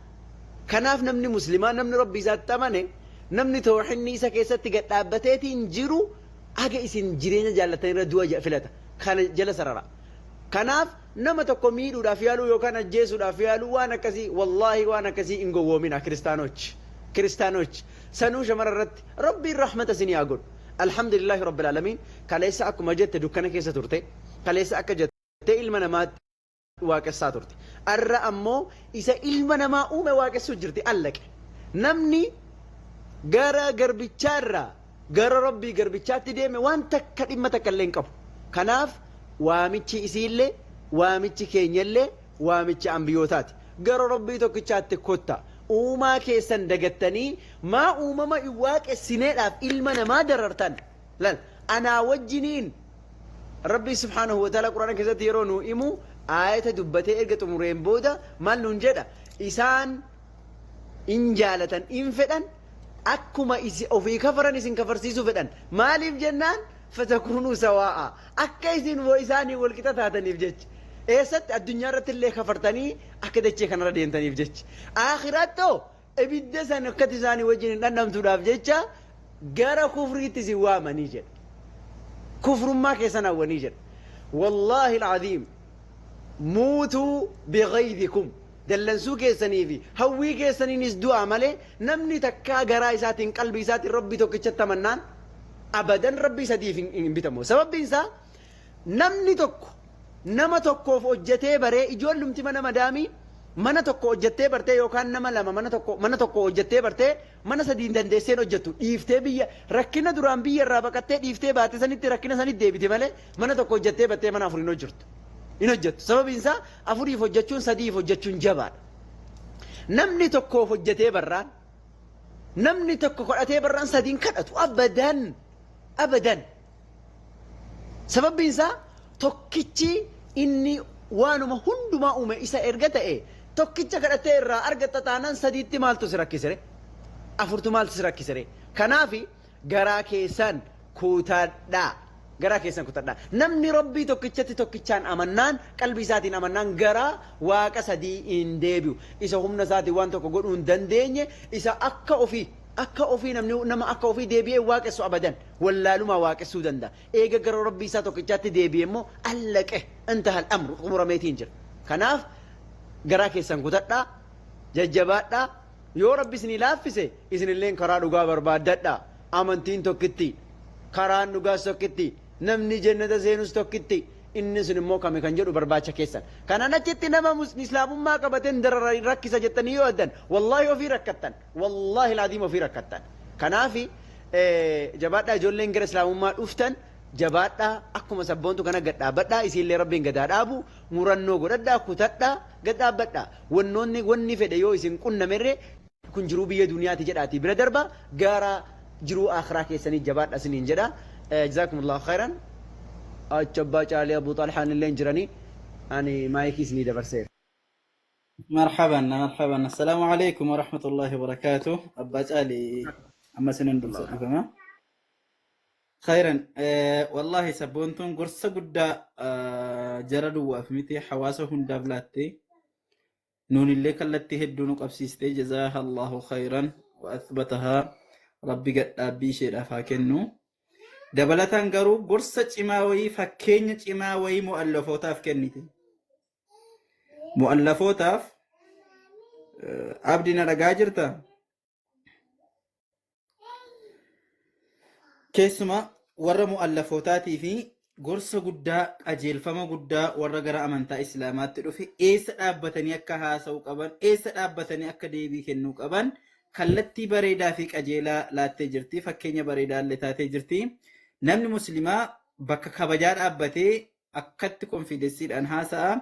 Kanaaf namni muslimaa namni rabbi isaatti amane namni tawxiidni isa keessatti gadhaabateetiin jiru aga isin jireenya jaallattanirra du'a filata kana jala sarara. Kanaaf nama tokko miidhuudhaaf yaaluu yookaan ajjeesuudhaaf yaaluu waan akkasii wallaahi waan akkasii hin gowwoomina kiristaanochi sanuu shamara irratti rabbiin rahmata isinii haa godhu. Alhamdulillahi rabbil aalamiin kaleessa akkuma jette dukkana keessa turte kaleessa akka jette ilma namaatti waaqessaa turte arra ammoo isa ilma namaa uume waaqessuu jirti allaqe namni gara garbichaarraa gara rabbii garbichaatti deeme waan takka dhimma takka illee hin qabu. Kanaaf waamichi isiillee waamichi keenyallee waamichi ambiyootaati gara rabbii tokkichaatti kotta uumaa keessan dagattanii maa uumama hin waaqessineedhaaf ilma namaa darartan lal anaa wajjiniin rabbii subhaanahu wa ta'ala quraana keessatti yeroo nuu himu ayata dubbatee erga xumureen booda maal nuun jedha isaan in jaalatan in fedhan akkuma ofii kafaran isin kafarsiisuu fedhan maaliif jennaan fatakunuu sawaa'a akka isin isaanii wal qixa taataniif jecha eessatti addunyaa irratti illee kafartanii akka dachee kanarra deemtaniif jecha akhirattoo ibidda san akkati isaanii wajjin hin dhandhamtuudhaaf jecha gara kufriitti isin waamanii jedha kufrummaa keessan hawwanii jedha wallaahi alcaziim موتوا بغيظكم dallansuu keessanii fi hawwii keessaniinis du'a malee namni takkaa garaa isaatiin qalbii isaatiin rabbii tokkichatti amannaan abadan rabbii sadiif hin bitamu. Sababbiin isaa namni tokko nama tokkoof hojjetee baree ijoollumti mana madaamii mana tokko hojjettee bartee yookaan nama lama mana tokko hojjettee bartee mana sadiin dandeesseen hojjettu dhiiftee biyya rakkina duraan biyya irraa baqattee dhiiftee baate sanitti rakkina sanitti deebite malee mana tokko hojjettee bartee mana afur hin hojjettu. Hin hojjettu. Sababiin isaa afuriif hojjechuun sadiif hojjechuun jabaadha. Namni tokkoof hojjetee barraan namni tokko kadhatee barraan sadiin kadhatu abadan. Sababbiin isaa tokkichi inni waanuma hundumaa uume isa erga ta'e tokkicha kadhatee irraa argatta taanaan sadiitti maaltu si rakkisere afurtu maaltu si rakkisere. Kanaafi garaa keessan kutadhaa. Garaa keessan kutadhaa. Namni rabbii tokkichatti tokkichaan amannaan qalbii isaatiin amannaan garaa waaqa sadii hin deebi'u. Isa humna isaatiin waan tokko godhuu hin dandeenye isa akka ofii nama akka ofii deebi'ee waaqessu abadan wallaalumaa waaqessuu danda'a. Eega gara rabbii isaa tokkichaatti deebi'e immoo allaqe intahal amru xumurameetiin jira. Kanaaf garaa keessan kutadhaa jajjabaadhaa yoo rabbi isinii laaffise isinillee karaa dhugaa barbaaddadhaa. Amantiin tokkitti karaan dhugaas tokkitti namni jannata seenus tokkitti inni sun immoo kame kan jedhu barbaacha keessan. Kanaan achitti nama islaamummaa qabateen darara rakkisa jettanii yoo addan wallaahi ofii rakkattan wallaahi laadiim ofii rakkattan. Kanaafi jabaadhaa ijoolleen gara islaamummaa dhuftan jabaadhaa akkuma sabboontu kana gadhaabadhaa isiillee rabbiin gadaa dhaabu murannoo godhadhaa kutadhaa gadhaabadhaa wanni fedhe yoo isin qunnamerre kun jiruu biyya duniyaati jedhaati bira darba gara jiruu akhiraa keessanii jabaadhaa isiniin jedha. Jazakumullahu khairan. Abbaa Caalee Abuu Xalhaan illee jiranii ani maayikii isinii dabarseera. مرحبا السلام عليكم ورحمة الله وبركاته أبا جالي أما سنن دول سألكم خيرا والله سبونتون قرصة قد جردوا وافمتي حواسهم دابلاتي نون اللي كالتي هدونو قبسيستي جزاها الله خيرا وأثبتها ربي قد أبي شير أفاكنو دبلتان قرو قرصة جماوي فكين جماوي مؤلفوتا فكنيتي مؤلفوتاف abdiin dhagaa jirta keessuma warra mu'allafootaatii fi gorsa guddaa qajeelfama guddaa warra gara amantaa islaamaatti dhufe eessa dhaabbatanii akka haasa'u qaban eessa dhaabbatanii akka deebii kennuu qaban kallattii bareedaa fi qajeelaa laattee jirti. Fakkeenya bareedaa illee taatee jirti. Namni muslimaa bakka kabajaa dhaabbatee akkatti konfidensiidhaan haasa'a.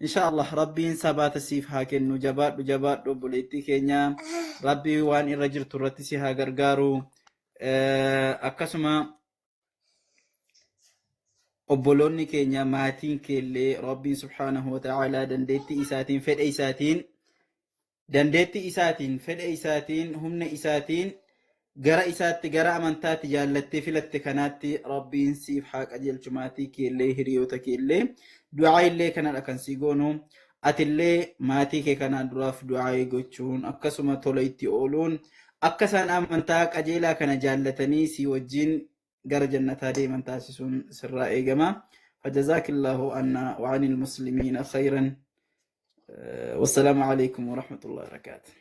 Inshallah rabbiin sabaata siif haa kennu jabaadhu obboleettii keenya rabbii waan irra jirtu irratti si haa gargaaru akkasuma obboloonni keenya maatiin keellee rabbiin subhaanahu wa ta'ala dandeettii isaatiin fedha isaatiin humna isaatiin gara amantaatti jaallattee filatte kanaatti rabbiin siif haa qajeelchu maatii keellee hiriyoota keellee du'aa illee kanadha kan si goonu atillee maatii kee kanaa duraaf du'aa gochuun akkasuma tola itti ooluun akka isaan amantaa qajeelaa kana jaallatanii si wajjin gara jannataa deeman taasisuun sirraa eegama. Fajazaakillahu anna wa anil muslimiina khayran. Wassalaamu alaikum wa rahmatullahi wa barakatuh.